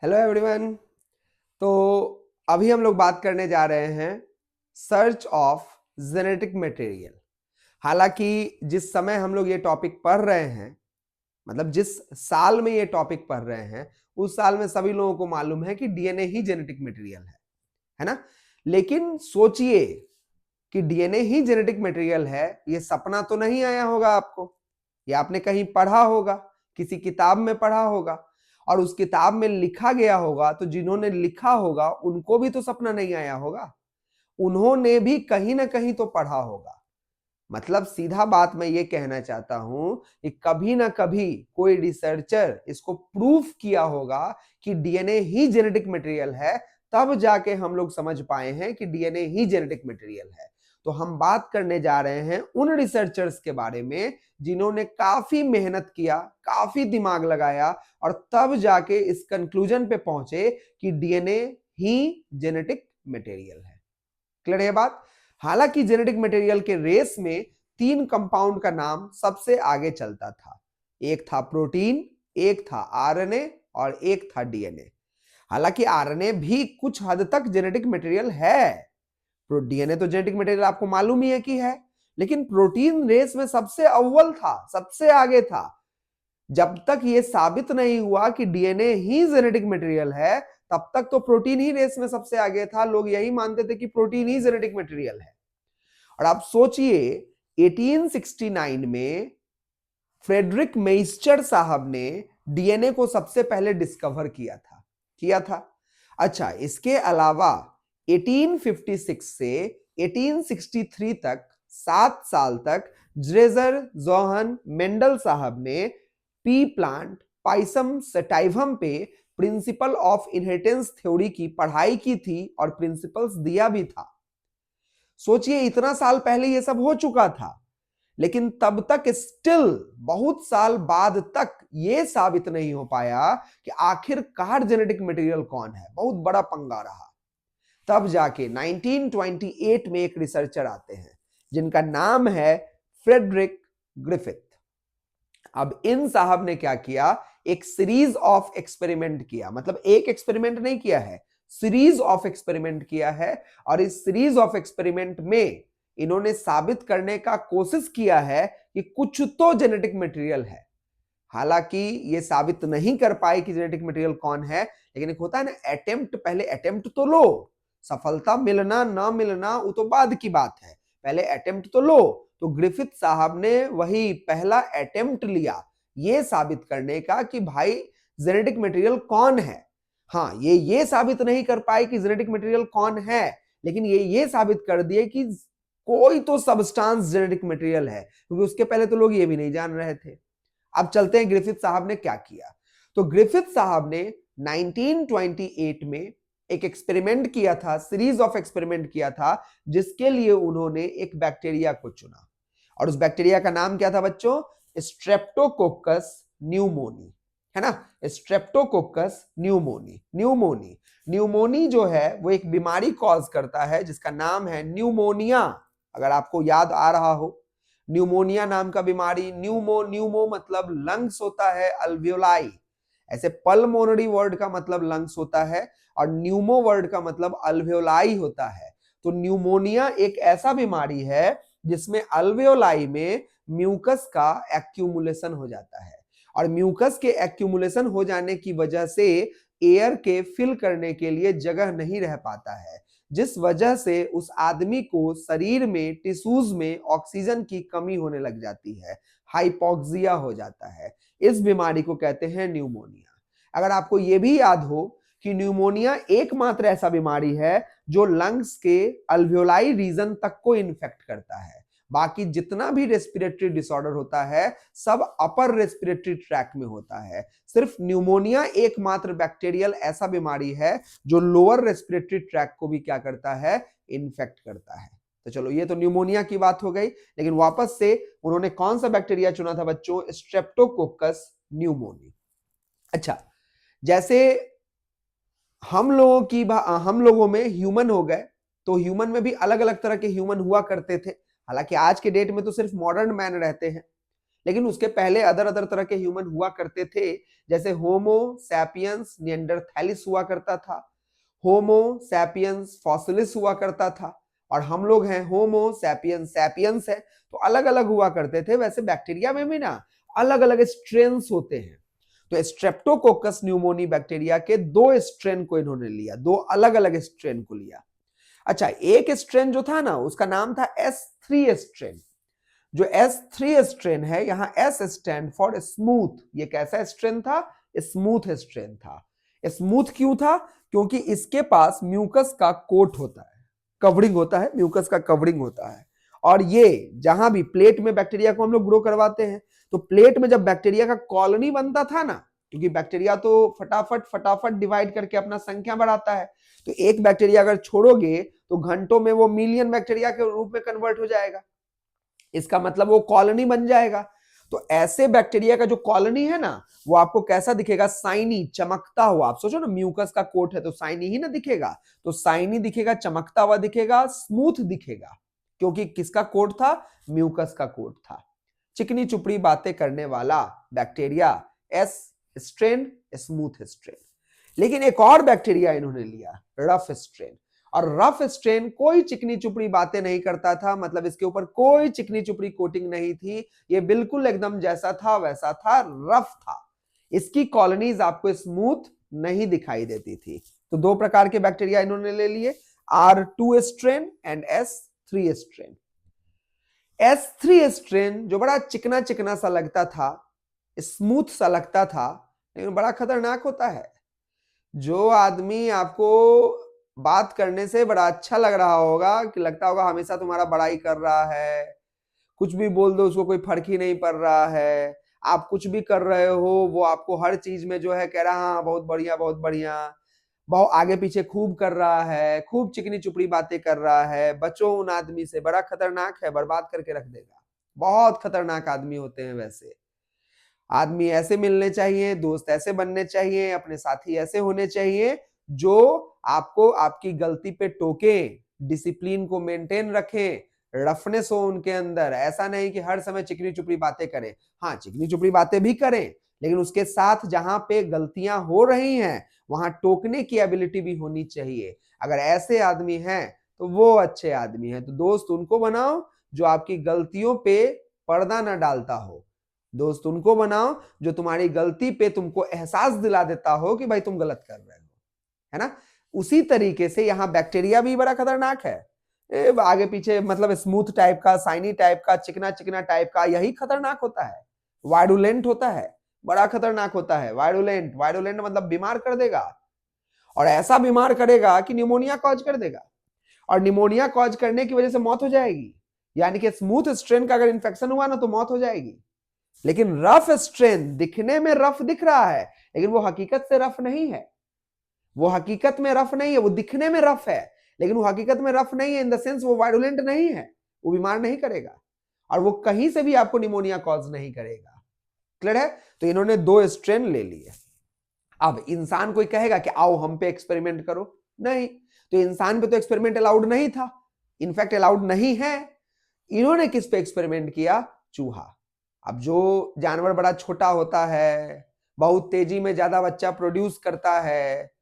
Hello everyone. तो अभी हम लोग बात करने जा रहे हैं सर्च ऑफ जेनेटिक मटेरियल। हालांकि जिस समय हम लोग ये टॉपिक पढ़ रहे हैं, मतलब जिस साल में ये टॉपिक पढ़ रहे हैं, उस साल में सभी लोगों को मालूम है कि डीएनए ही जेनेटिक मटेरियल है ना। लेकिन सोचिए कि डीएनए ही जेनेटिक मटेरियल है, ये सपना तो नहीं आया होगा आपको। ये आपने कहीं पढ़ा होगा, किसी किताब में पढ़ा होगा, और उस किताब में लिखा गया होगा, तो जिन्होंने लिखा होगा उनको भी तो सपना नहीं आया होगा, उन्होंने भी कहीं ना कहीं तो पढ़ा होगा। मतलब सीधा बात मैं ये कहना चाहता हूं कि कभी ना कभी कोई रिसर्चर इसको प्रूफ किया होगा कि डीएनए ही जेनेटिक मटेरियल है, तब जाके हम लोग समझ पाए हैं कि डीएनए ही जेनेटिक मटेरियल है। तो हम बात करने जा रहे हैं उन रिसर्चर्स के बारे में जिन्होंने काफी मेहनत किया, काफी दिमाग लगाया, और तब जाके इस कंक्लूजन पे पहुंचे कि डीएनए ही जेनेटिक मटेरियल है। क्लियर है बात? हालांकि जेनेटिक मटेरियल के रेस में 3 कंपाउंड का नाम सबसे आगे चलता था। एक था प्रोटीन, एक था आरएनए, और एक था डीएनए। हालांकि आरएनए भी कुछ हद तक जेनेटिक मटेरियल है। डीएनए तो जेनेटिक मटेरियल आपको मालूम ही है कि है, लेकिन प्रोटीन रेस में सबसे अव्वल था, सबसे आगे था। जब तक ये साबित नहीं हुआ कि डीएनए ही जेनेटिक मटेरियल है, तब तक तो प्रोटीन ही रेस में सबसे आगे था। लोग यही मानते थे कि प्रोटीन ही जेनेटिक मटेरियल है। और आप सोचिए 1869 में फ्रेडरिक मेइस्चर साहब ने डीएनए को सबसे पहले डिस्कवर किया था। अच्छा, इसके अलावा 1856 से 1863 तक 7 साल तक ड्रेजर जोहन मेंडल साहब ने पी प्लांट पाइसम सेटाइवम पे प्रिंसिपल ऑफ इनहेरिटेंस थ्योरी की पढ़ाई की थी और प्रिंसिपल्स दिया भी था। सोचिए इतना साल पहले ये सब हो चुका था, लेकिन तब तक स्टिल बहुत साल बाद तक ये साबित नहीं हो पाया कि आखिरकार जेनेटिक मटेरियल कौन है। बहुत बड़ा पंगा रहा। तब जाके 1928 में एक रिसर्चर आते हैं जिनका नाम है फ्रेडरिक ग्रिफिथ। अब इन साहब ने क्या किया, एक सीरीज ऑफ एक्सपेरिमेंट किया। मतलब एक एक्सपेरिमेंट नहीं किया है, सीरीज ऑफ एक्सपेरिमेंट किया है। और इस सीरीज ऑफ एक्सपेरिमेंट में इन्होंने साबित करने का कोशिश किया है कि कुछ तो जेनेटिक मटेरियल है। हालांकि ये साबित नहीं कर पाए कि जेनेटिक मटेरियल कौन है, लेकिन एक होता है ना अटेम्प्ट, पहले अटेम्प्ट तो लो। सफलता मिलना ना मिलना वो तो बाद की बात है, पहले अटेम्प्ट तो लो। तो ग्रिफिथ साहब ने वही पहला अटेम्प्ट लिया ये साबित करने का कि भाई जेनेटिक मटेरियल कौन है। हाँ, ये साबित नहीं कर पाए कि जेनेटिक मटेरियल कौन है, लेकिन ये साबित कर दिए कि कोई तो सब्सटेंस जेनेटिक मटेरियल है, क्योंकि उसके पहले तो लोग ये भी नहीं जान रहे थे। अब चलते हैं ग्रिफिथ साहब ने क्या किया। तो ग्रिफिथ साहब ने 1928 में एक एक्सपेरिमेंट किया था, सीरीज ऑफ एक्सपेरिमेंट किया था, जिसके लिए उन्होंने एक बैक्टीरिया को चुना। और उस बैक्टीरिया का नाम क्या था बच्चों? स्ट्रेप्टोकोकस न्यूमोनी, है ना। स्ट्रेप्टोकोकस न्यूमोनी न्यूमोनी जो है वो एक बीमारी कॉज करता है जिसका नाम है न्यूमोनिया। अगर आपको याद आ रहा हो, न्यूमोनिया नाम का बीमारी, न्यूमो मतलब लंग्स होता है, अल्वियोलाई। ऐसे पल्मोनरी वर्ड का मतलब लंग्स होता है और न्यूमो वर्ड का मतलब अल्वियोलाई होता है। तो न्यूमोनिया एक ऐसा बीमारी है जिसमें अल्वियोलाई में म्यूकस का एक्यूमुलेशन हो जाता है, और म्यूकस के एक्यूमुलेशन हो जाने की वजह से एयर के फिल करने के लिए जगह नहीं रह पाता है, जिस वजह से उस आदमी को शरीर में टिश्यूज में ऑक्सीजन की कमी होने लग जाती है, हाइपोक्सिया हो जाता है। इस बीमारी को कहते हैं न्यूमोनिया। अगर आपको यह भी याद हो कि न्यूमोनिया एकमात्र ऐसा बीमारी है जो लंग्स के अल्वियोलाई रीजन तक को इन्फेक्ट करता है, बाकी जितना भी रेस्पिरेटरी डिसऑर्डर होता है सब अपर रेस्पिरेटरी ट्रैक में होता है। सिर्फ न्यूमोनिया एकमात्र बैक्टीरियल ऐसा बीमारी है जो लोअर रेस्पिरेटरी ट्रैक को भी क्या करता है, इन्फेक्ट करता है। तो चलो, ये तो न्यूमोनिया की बात हो गई, लेकिन वापस से उन्होंने कौन सा बैक्टीरिया चुना था बच्चों? Streptococcus pneumoniae. अच्छा, जैसे हम लोगों में ह्यूमन हो गए, तो ह्यूमन में भी अलग अलग तरह के ह्यूमन हुआ करते थे। हालांकि आज के डेट में तो सिर्फ मॉडर्न मैन रहते हैं, लेकिन उसके पहले अदर अदर तरह के ह्यूमन हुआ करते थे, जैसे होमो सैपियंस निएंडरथैलिस हुआ करता था, होमो सैपियंस फॉसिलिस हुआ करता था, और हम लोग हैं होमो सैपियंस सैपियंस है। तो अलग अलग हुआ करते थे। वैसे बैक्टीरिया में भी ना अलग अलग स्ट्रेन्स होते हैं। तो स्ट्रेप्टोकोकस न्यूमोनी बैक्टीरिया के 2 स्ट्रेन को इन्होंने लिया, 2 अलग अलग स्ट्रेन को लिया। अच्छा, एक स्ट्रेन जो था ना उसका नाम था S3 स्ट्रेन। जो S3 स्ट्रेन है, यहां S स्टैंड फॉर स्मूथ। ये कैसा स्ट्रेन था? स्मूथ स्ट्रेन था। स्मूथ क्यों था? क्योंकि इसके पास म्यूकस का कोट होता है, कवरिंग होता है, म्यूकस का कवरिंग होता है। और ये जहां भी प्लेट में बैक्टीरिया को हम लोग ग्रो करवाते हैं, तो प्लेट में जब बैक्टीरिया का कॉलोनी बनता था ना, क्योंकि बैक्टीरिया तो फटाफट फटाफट डिवाइड करके अपना संख्या बढ़ाता है, तो एक बैक्टीरिया अगर छोड़ोगे तो घंटों में वो मिलियन बैक्टीरिया के रूप में कन्वर्ट हो जाएगा। इसका मतलब वो कॉलोनी बन जाएगा। तो ऐसे बैक्टीरिया का जो कॉलोनी है ना, वो आपको कैसा दिखेगा? साइनी, चमकता हुआ। आप सोचो ना, म्यूकस का कोट है तो साइनी ही ना दिखेगा। तो साइनी दिखेगा, चमकता हुआ दिखेगा, स्मूथ दिखेगा, क्योंकि किसका कोट था? म्यूकस का कोट था। चिकनी चुपड़ी बातें करने वाला bacteria S strain, smooth strain. लेकिन एक और बैक्टीरिया इन्होंने लिया, रफ स्ट्रेन। और रफ स्ट्रेन कोई चिकनी चुपड़ी बातें नहीं करता था, मतलब इसके ऊपर कोई चिकनी चुपड़ी कोटिंग नहीं थी। ये बिल्कुल एकदम जैसा था वैसा था, रफ था। इसकी कॉलोनीज आपको स्मूथ नहीं दिखाई देती थी। तो 2 प्रकार के बैक्टीरिया इन्होंने ले लिए, R2 strain and S3 strain. S3 strain जो बड़ा चिकना चिकना सा लगता था, स्मूथ सा लगता था, लेकिन बड़ा खतरनाक होता है। जो आदमी आपको बात करने से बड़ा अच्छा लग रहा होगा, कि लगता होगा हमेशा तुम्हारा बड़ाई कर रहा है, कुछ भी बोल दो उसको कोई फर्क ही नहीं पड़ रहा है, आप कुछ भी कर रहे हो वो आपको हर चीज में जो है कह रहा हाँ बहुत बढ़िया बहुत बढ़िया, बहुत आगे पीछे खूब कर रहा है, खूब चिकनी चुपड़ी बातें कर रहा है। बचो उन आदमी से, बड़ा खतरनाक है, बर्बाद करके रख देगा। बहुत खतरनाक आदमी होते हैं। वैसे आदमी ऐसे मिलने चाहिए, दोस्त ऐसे बनने चाहिए, अपने साथी ऐसे होने चाहिए जो आपको आपकी गलती पे टोके, डिसिप्लिन को मेंटेन रखें, रफनेस हो उनके अंदर। ऐसा नहीं कि हर समय चिकनी चुपड़ी बातें करें। हाँ, चिकनी चुपड़ी बातें भी करें, लेकिन उसके साथ जहां पे गलतियां हो रही हैं वहां टोकने की एबिलिटी भी होनी चाहिए। अगर ऐसे आदमी हैं तो वो अच्छे आदमी हैं। तो दोस्त उनको बनाओ जो आपकी गलतियों पे पर्दा न डालता हो। दोस्त उनको बनाओ जो तुम्हारी गलती पे तुमको एहसास दिला देता हो कि भाई तुम गलत कर रहे हो, है ना। उसी तरीके से यहाँ बैक्टीरिया भी बड़ा खतरनाक है। आगे पीछे मतलब स्मूथ टाइप का, साइनी टाइप का, चिकना चिकना टाइप का, यही खतरनाक होता है। वायरुलेंट होता है, बड़ा खतरनाक होता है। वायरुलेंट, वायरुलेंट मतलब बीमार कर देगा, और ऐसा बीमार करेगा कि निमोनिया कॉज कर देगा, और निमोनिया कॉज करने की वजह से मौत हो जाएगी। यानी कि स्मूथ स्ट्रेन का अगर इंफेक्शन हुआ ना तो मौत हो जाएगी। लेकिन रफ स्ट्रेन दिखने में रफ दिख रहा है, लेकिन वो हकीकत से रफ नहीं है। वो हकीकत में रफ नहीं है, वो दिखने में रफ है, लेकिन वो हकीकत में रफ नहीं है। इन द सेंस वो वायरुलेंट नहीं है, वो बीमार नहीं करेगा, और वो कहीं से भी आपको निमोनिया कॉज नहीं करेगा। क्लियर है? तो इन्होंने 2 स्ट्रेन ले लिए। अब इंसान कोई कहेगा कि आओ हम पे एक्सपेरिमेंट करो, नहीं। तो इंसान पे तो एक्सपेरिमेंट अलाउड नहीं था, इनफैक्ट अलाउड नहीं है। इन्होंने किस पे एक्सपेरिमेंट किया? चूहा। अब जो जानवर बड़ा छोटा होता है, बहुत तेजी में ज्यादा बच्चा प्रोड्यूस करता है,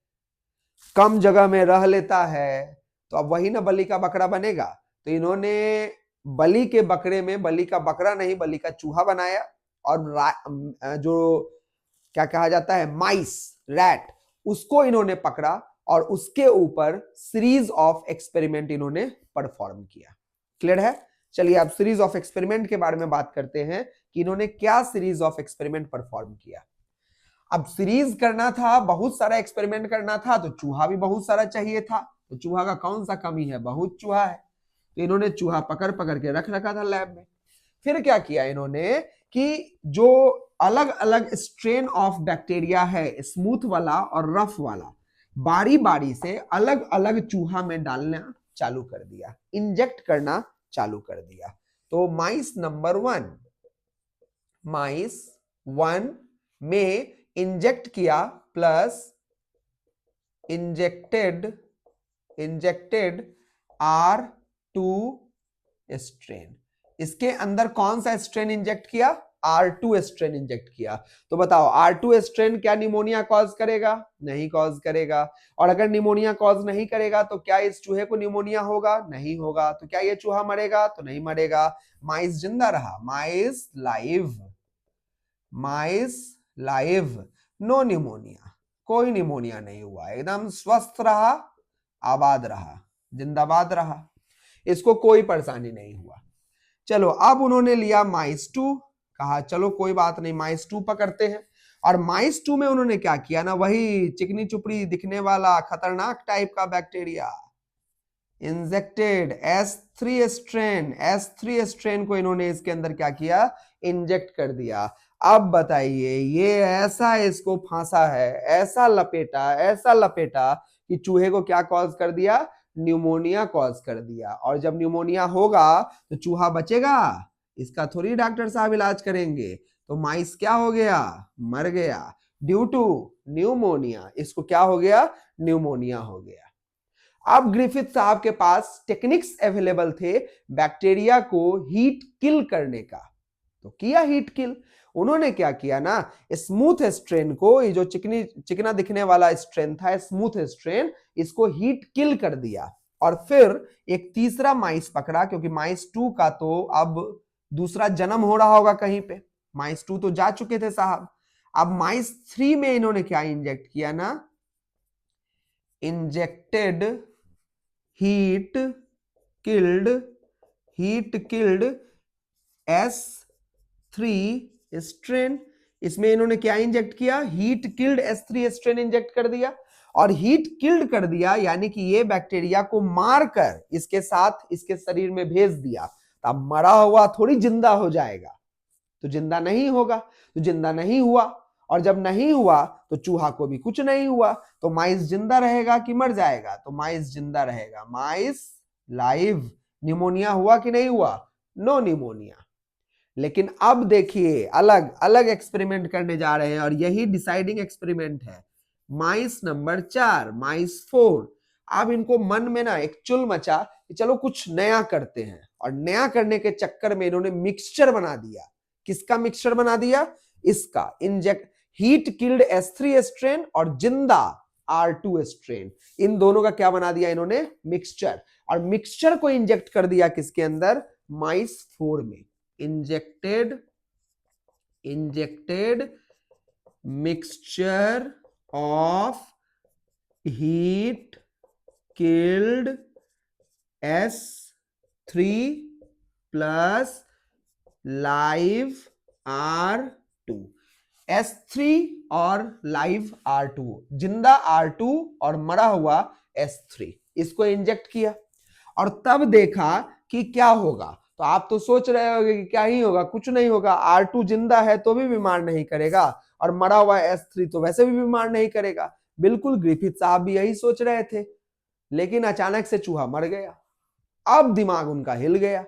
कम जगह में रह लेता है, तो अब वही ना बलि का बकरा बनेगा। तो इन्होंने बलि के बकरे में बलि का बकरा नहीं, बलि का चूहा बनाया, और जो क्या कहा जाता है माइस, रैट, उसको इन्होंने पकड़ा और उसके ऊपर सीरीज ऑफ एक्सपेरिमेंट इन्होंने परफॉर्म किया। क्लियर है? चलिए अब सीरीज ऑफ एक्सपेरिमेंट के बारे में बात करते हैं कि इन्होंने क्या सीरीज ऑफ एक्सपेरिमेंट परफॉर्म किया। अब सीरीज करना था, बहुत सारा एक्सपेरिमेंट करना था, तो चूहा भी बहुत सारा चाहिए था। तो चूहा का कौन सा कमी है? बहुत चूहा है। तो इन्होंने चूहा पकड़ पकड़ के रख रखा था लैब में। फिर क्या किया इन्होंने कि जो अलग अलग स्ट्रेन ऑफ बैक्टीरिया है, स्मूथ वाला और रफ वाला, बारी बारी से अलग अलग चूहा में डालना चालू कर दिया, इंजेक्ट करना चालू कर दिया। तो माइस नंबर 1, माइस 1 में इंजेक्ट किया, प्लस इंजेक्टेड R2 स्ट्रेन। इसके अंदर कौन सा स्ट्रेन इंजेक्ट किया? R2 स्ट्रेन इंजेक्ट किया। तो बताओ R2 स्ट्रेन क्या निमोनिया कॉज करेगा? नहीं कॉज करेगा। और अगर निमोनिया कॉज नहीं करेगा तो क्या इस चूहे को निमोनिया होगा? नहीं होगा। तो क्या ये चूहा मरेगा? तो नहीं मरेगा। माइस जिंदा रहा, माइस लाइव, माइस लाइव, नो निमोनिया, कोई निमोनिया नहीं हुआ, एकदम स्वस्थ रहा, आबाद रहा, जिंदाबाद रहा, इसको कोई परेशानी नहीं हुआ। चलो अब उन्होंने लिया माइस 2, कहा चलो कोई बात नहीं माइस 2 पकड़ते हैं। और माइस 2 में उन्होंने क्या किया ना, वही चिकनी चुपड़ी दिखने वाला खतरनाक टाइप का bacteria injected S3 strain, S3 strain को इन्होंने इसके अंदर क्या किया? इंजेक्ट कर दिया। अब बताइए ये ऐसा इसको फांसा है, ऐसा लपेटा कि चूहे को क्या कॉज कर दिया? न्यूमोनिया कॉज कर दिया। और जब न्यूमोनिया होगा तो चूहा बचेगा? इसका थोड़ी डॉक्टर साहब इलाज करेंगे। तो माइस क्या हो गया? मर गया ड्यू टू न्यूमोनिया। इसको क्या हो गया? न्यूमोनिया हो गया। अब ग्रिफिथ साहब के पास टेक्निक्स अवेलेबल थे बैक्टीरिया को हीट किल करने का। तो किया हीट किल। उन्होंने क्या किया ना, स्मूथ स्ट्रेन को, ये जो चिकना दिखने वाला स्ट्रेन था स्मूथ स्ट्रेन, इसको हीट किल कर दिया। और फिर एक तीसरा माइस पकड़ा, क्योंकि माइस 2 का तो अब दूसरा जन्म हो रहा होगा कहीं पे, माइस 2 तो जा चुके थे साहब। अब माइस 3 में इन्होंने क्या इंजेक्ट किया ना, injected heat killed S3 strain. इसमें इन्होंने क्या इंजेक्ट किया? Heat killed S3 strain inject कर दिया। और हीट किल्ड कर दिया यानी कि ये बैक्टीरिया को मारकर इसके साथ इसके शरीर में भेज दिया। तो अब मरा हुआ थोड़ी जिंदा हो जाएगा, तो जिंदा नहीं होगा। तो जिंदा नहीं हुआ, और जब नहीं हुआ तो चूहा को भी कुछ नहीं हुआ। तो माइस जिंदा रहेगा कि मर जाएगा? तो माइस जिंदा रहेगा, माइस लाइव। निमोनिया हुआ कि नहीं हुआ? No pneumonia. लेकिन अब देखिए अलग अलग एक्सपेरिमेंट करने जा रहे हैं, और यही डिसाइडिंग एक्सपेरिमेंट है। माइस नंबर 4, माइस 4। अब इनको मन में ना एक चुल मचा कि चलो कुछ नया करते हैं, और नया करने के चक्कर में इन्होंने मिक्सचर बना दिया। किसका मिक्सचर बना दिया? इसका inject heat killed S3 strain और जिंदा R2 स्ट्रेन, इन दोनों का क्या बना दिया इन्होंने? मिक्सचर। और मिक्सचर को इंजेक्ट कर दिया किसके अंदर? माइस 4 में। Injected mixture of heat killed S3 plus live R2। S3 और लाइव R2, जिंदा R2 और मरा हुआ S3, इसको इंजेक्ट किया। और तब देखा कि क्या होगा। तो आप तो सोच रहे होंगे कि क्या ही होगा, कुछ नहीं होगा। R2 जिंदा है तो भी बीमार नहीं करेगा, और मरा हुआ S3 तो वैसे भी बीमार नहीं करेगा। बिल्कुल ग्रिफिथ साहब भी यही सोच रहे थे। लेकिन अचानक से चूहा मर गया। अब दिमाग उनका हिल गया।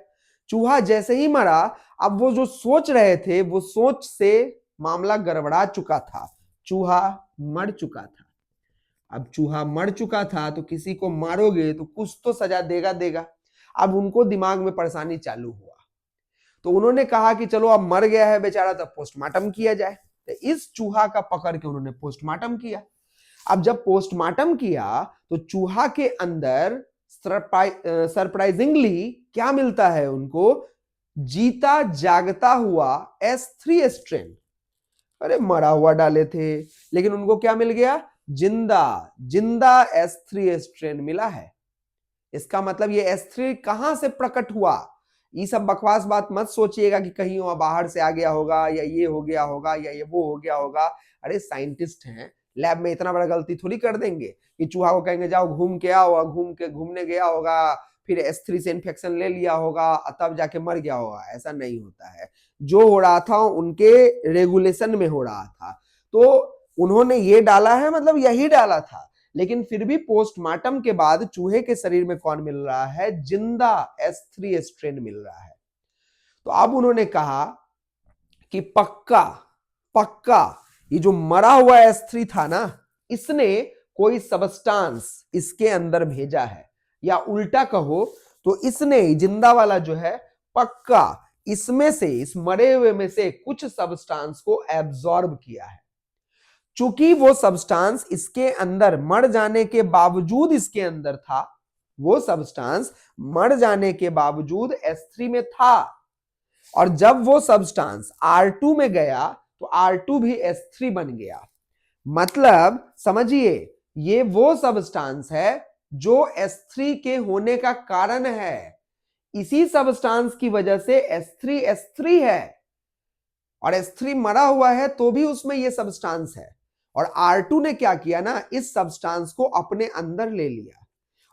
चूहा जैसे ही मरा, अब वो जो सोच रहे थे वो सोच से मामला गड़बड़ा चुका था। चूहा मर चुका था। अब चूहा मर चुका था तो किसी को मारोगे तो कुछ तो सजा देगा। अब उनको दिमाग में परेशानी चालू हुआ। तो उन्होंने कहा कि चलो अब मर गया है बेचारा, तब पोस्टमार्टम किया जाए। तो इस चूहा का पकड़ के उन्होंने पोस्टमार्टम किया। अब जब पोस्टमार्टम किया तो चूहा के अंदर सरप्राइजिंगली क्या मिलता है उनको? जीता जागता हुआ S3 स्ट्रेन। अरे मरा हुआ डाले थे, लेकिन उनको क्या मिल गया? जिंदा S3 स्ट्रेन मिला है। इसका मतलब ये S3 कहां से प्रकट हुआ? ये सब बकवास बात मत सोचिएगा कि कहीं वहां बाहर से आ गया होगा, या ये हो गया होगा, या ये वो हो गया होगा। अरे साइंटिस्ट हैं, लैब में इतना बड़ा गलती थोड़ी कर देंगे कि चूहा को कहेंगे जाओ घूम के आओ, घूमने गया होगा, फिर S3 से इन्फेक्शन ले लिया होगा, तब जाके मर गया होगा। ऐसा नहीं होता है। जो हो रहा था उनके रेगुलेशन में हो रहा था। तो उन्होंने ये डाला है, मतलब यही डाला था। लेकिन फिर भी पोस्टमार्टम के बाद चूहे के शरीर में कौन मिल रहा है? जिंदा S3 स्ट्रेन मिल रहा है। तो अब उन्होंने कहा कि पक्का ये जो मरा हुआ S3 था ना, इसने कोई सबस्टांस इसके अंदर भेजा है, या उल्टा कहो तो इसने जिंदा वाला जो है पक्का इसमें से, इस मरे हुए में से कुछ सब्सटेंस को एब्जॉर्ब किया है। चूंकि वो सब्सटेंस इसके अंदर मर जाने के बावजूद इसके अंदर था, वो सब्सटेंस मर जाने के बावजूद S3 में था, और जब वो सब्सटेंस R2 में गया तो R2 भी S3 बन गया। मतलब समझिए, ये वो सब्सटेंस है जो S3 के होने का कारण है। इसी सब्सटेंस की वजह से S3 है, और S3 मरा हुआ है तो भी उसमें ये सब्सटेंस है। और R2 ने क्या किया ना, इस सब्सटेंस को अपने अंदर ले लिया,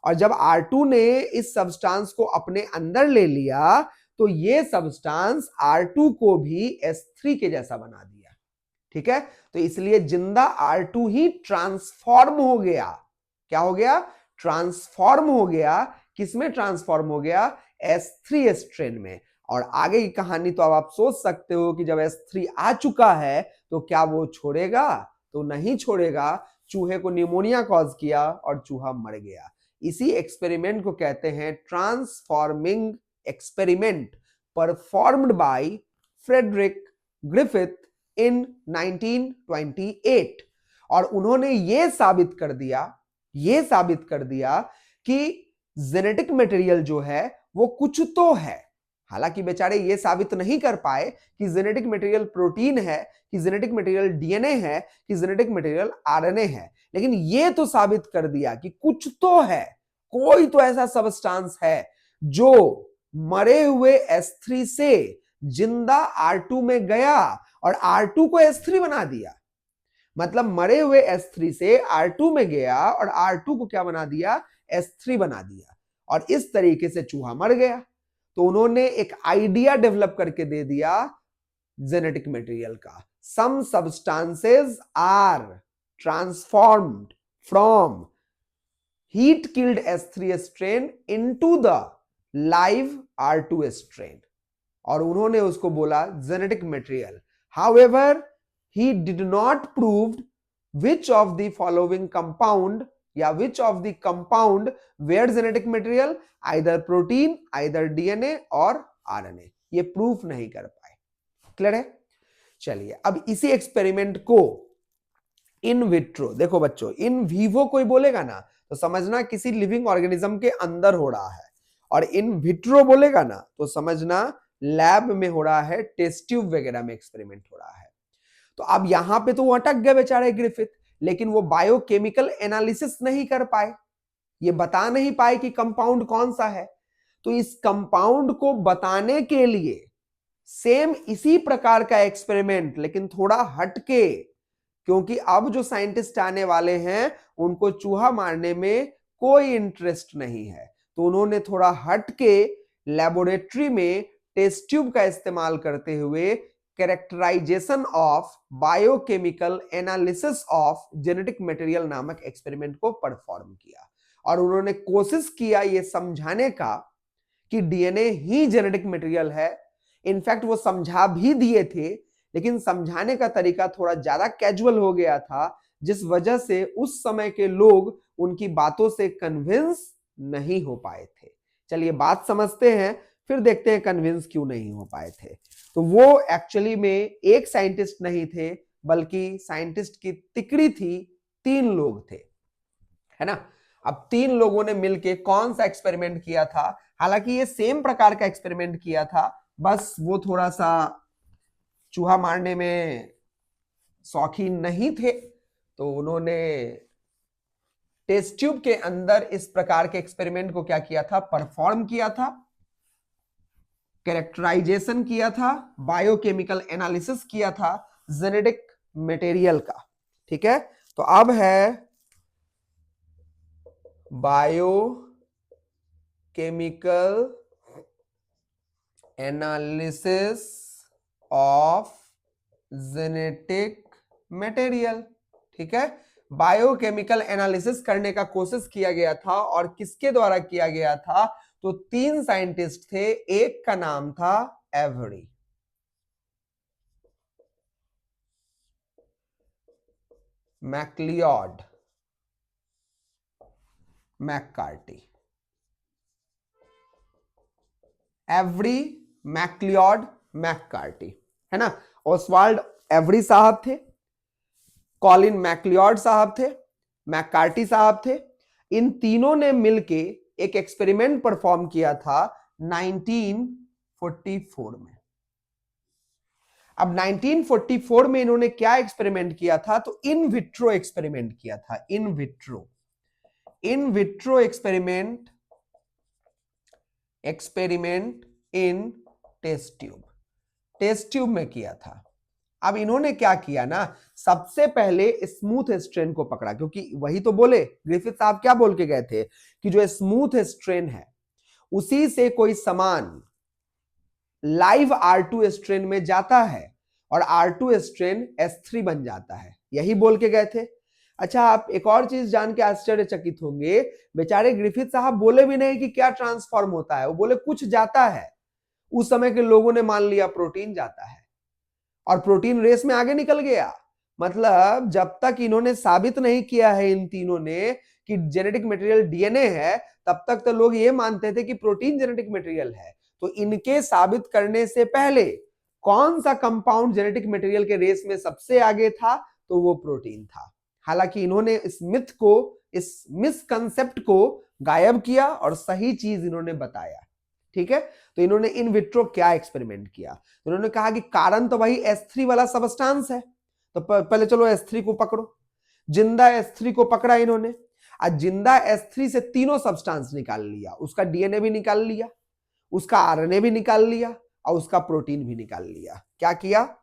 और जब R2 ने इस सब्सटेंस को अपने अंदर ले लिया तो ये सब्सटेंस R2 को भी S3 के जैसा बना दिया। ठीक है, तो इसलिए जिंदा R2 ही ट्रांसफॉर्म हो गया। क्या हो गया? ट्रांसफॉर्म हो गया। किसमें ट्रांसफॉर्म हो गया? S3 स्ट्रेन में। और आगे की कहानी तो अब आप सोच सकते हो कि जब S3 आ चुका है तो क्या वो छोड़ेगा? तो नहीं छोड़ेगा। चूहे को निमोनिया कॉज किया और चूहा मर गया। इसी एक्सपेरिमेंट को कहते हैं transforming experiment, performed by Frederick Griffith in 1928। और उन्होंने यह साबित कर दिया कि जेनेटिक मटेरियल जो है वो कुछ तो है। हालांकि बेचारे ये साबित नहीं कर पाए कि जेनेटिक मटेरियल प्रोटीन है, कि जेनेटिक मटेरियल डीएनए है, कि जेनेटिक मटेरियल आरएनए है, लेकिन ये तो साबित कर दिया कि कुछ तो है, कोई तो ऐसा सब्सटेंस है जो मरे हुए S3 से जिंदा R2 में गया और R2 को S3 बना दिया। मतलब मरे हुए S3 से R2 में गया और R2 को क्या बना दिया? S3 बना दिया, और इस तरीके से चूहा मर गया। तो उन्होंने एक आइडिया डेवलप करके दे दिया जेनेटिक मटेरियल का। Some substances are transformed from heat killed S3 strain into the live R2 strain, और उन्होंने उसको बोला genetic material. However he did not prove which of the following compound या which of the compound were genetic material, either protein, either DNA और RNA. ये proof नहीं कर पाए। क्लियर है? चलिए, अब इसी एक्सपेरिमेंट को इन विट्रो, देखो बच्चों, इन विवो कोई बोलेगा ना तो समझना किसी लिविंग ऑर्गेनिज्म के अंदर हो रहा है, और इन विट्रो बोलेगा ना तो समझना लैब में हो रहा है, टेस्ट ट्यूब वगैरह में एक्सपेरिमेंट हो रहा है। तो अब यहां पे तो वो अटक गए बेचारे ग्रिफिथ, लेकिन वो बायोकेमिकल एनालिसिस नहीं कर पाए, ये बता नहीं पाए कि कंपाउंड कौन सा है। तो इस कंपाउंड को बताने के लिए सेम इसी प्रकार का एक्सपेरिमेंट, लेकिन थोड़ा हटके, क्योंकि अब जो साइंटिस्ट आने वाले हैं उनको चूहा मारने में कोई इंटरेस्ट नहीं है, तो उन्होंने थोड़ा हटके लेबोरेटरी में टेस्ट ट्यूब का इस्तेमाल करते हुए characterisation of biochemical analysis of genetic material नामक एक्सपेरिमेंट को परफॉर्म किया। और उन्होंने कोशिश किया ये समझाने का कि डीएनए ही जेनेटिक मटेरियल है। इनफैक्ट वो समझा भी दिए थे, लेकिन समझाने का तरीका थोड़ा ज्यादा कैजुअल हो गया था, जिस वजह से उस समय के लोग उनकी बातों से कन्विंस नहीं हो पाए थे। चलिए बात समझते हैं, फिर देखते हैं कन्विंस क्यों नहीं हो पाए थे। तो वो एक्चुअली में एक साइंटिस्ट नहीं थे, बल्कि साइंटिस्ट की तिकड़ी थी, 3 लोग थे, है ना। अब 3 लोगों ने मिलके कौन सा एक्सपेरिमेंट किया था? हालांकि ये सेम प्रकार का एक्सपेरिमेंट किया था, बस वो थोड़ा सा चूहा मारने में शौकीन नहीं थे, तो उन्होंने टेस्ट ट्यूब के अंदर इस प्रकार के एक्सपेरिमेंट को क्या किया था? परफॉर्म किया था, कैरेक्टराइजेशन किया था, बायोकेमिकल एनालिसिस किया था जेनेटिक मटेरियल का। ठीक है, तो अब है biochemical analysis of genetic material. ठीक है, बायोकेमिकल एनालिसिस करने का कोशिश किया गया था, और किसके द्वारा किया गया था? तो 3 साइंटिस्ट थे, एक का नाम था Avery, McLeod, McCarty. Avery McLeod McCarty, है ना। ओसवाल्ड एवरी साहब थे, कॉलिन मैक्लियोड साहब थे, मैककार्टी साहब थे। इन तीनों ने मिलके एक एक्सपेरिमेंट परफॉर्म किया था 1944 में। अब 1944 में इन्होंने क्या एक्सपेरिमेंट किया था, तो इन विट्रो एक्सपेरिमेंट किया था। In vitro experiment in test tube में किया था। अब इन्होंने क्या किया ना, सबसे पहले स्मूथ स्ट्रेन को पकड़ा, क्योंकि वही तो बोले ग्रिफिथ साहब, क्या बोल के गए थे कि जो स्मूथ स्ट्रेन है उसी से कोई सामान लाइव R2 स्ट्रेन में जाता है और R2 स्ट्रेन S3 बन जाता है, यही बोल के गए थे। अच्छा, आप एक और चीज जान के आश्चर्यचकित होंगे, बेचारे ग्रिफिथ साहब बोले भी नहीं कि क्या ट्रांसफॉर्म होता है, वो बोले कुछ जाता है। उस समय के लोगों ने मान लिया प्रोटीन जाता है और प्रोटीन रेस में आगे निकल गया। मतलब जब तक इन्होंने साबित नहीं किया है इन तीनों ने कि जेनेटिक मटेरियल डीएनए है, तब तक तो लोग ये मानते थे कि प्रोटीन जेनेटिक मटेरियल है। तो इनके साबित करने से पहले कौन सा कंपाउंड जेनेटिक मटेरियल के रेस में सबसे आगे था, तो वो प्रोटीन था। हालांकि इन्होंने इस मिथ को, इस मिसकंसेप्ट को गायब किया और सही चीज इन्होंने बताया। ठीक है, तो इन्होंने इन विट्रो क्या एक्सपेरिमेंट किया, इन्होंने कहा कि कारण तो वही S3 वाला सबस्टांस है, तो पहले चलो S3 को पकड़ो। जिंदा S3 को पकड़ा इन्होंने, आज जिंदा S3 से तीनों सब्सटेंस निकाल लिया, उसका डीएनए भी निकाल लिया, उसका आरएनए भी निकाल लिया और उसका प्रोटीन भी निकाल लिया। क्या किया,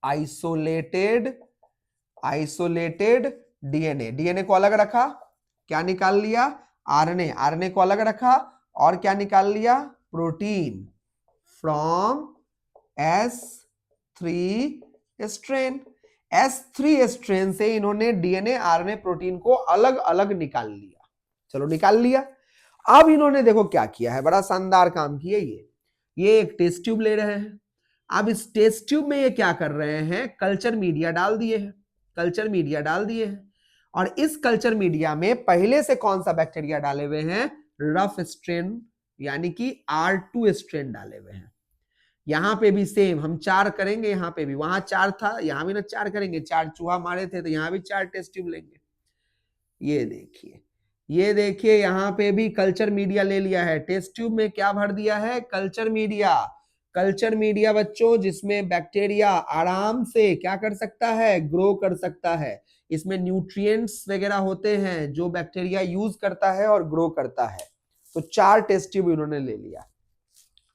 आइसोलेटेड डीएनए को अलग रखा, क्या निकाल लिया, आरएनए को अलग रखा और क्या निकाल लिया, protein from S3 strain. S3 strain से इन्होंने डीएनए आरएनए प्रोटीन को अलग अलग निकाल लिया। चलो निकाल लिया। अब इन्होंने देखो क्या किया है, बड़ा शानदार काम किया। ये एक टेस्ट ट्यूब ले रहे हैं। अब इस टेस्ट ट्यूब में ये क्या कर रहे हैं, कल्चर मीडिया डाल दिए हैं। और इस कल्चर मीडिया में पहले से कौन सा बैक्टीरिया डाले हुए हैं, रफ स्ट्रेन यानी कि R2 स्ट्रेन डाले हुए हैं। यहां पे भी सेम हम 4 करेंगे, यहां पे भी, वहां 4 था यहां भी ना 4 करेंगे, 4 चूहा मारे थे तो यहां भी 4 टेस्ट ट्यूब लेंगे। ये देखिए यहां पे भी कल्चर मीडिया ले लिया है। टेस्ट ट्यूब में क्या भर दिया है, कल्चर मीडिया बच्चों, जिसमें बैक्टीरिया आराम से क्या कर सकता है, ग्रो कर सकता है। इसमें न्यूट्रिएंट्स वगैरह होते हैं जो बैक्टीरिया यूज करता है और ग्रो करता है। तो 4 टेस्ट ट्यूब इन्होंने ले लिया।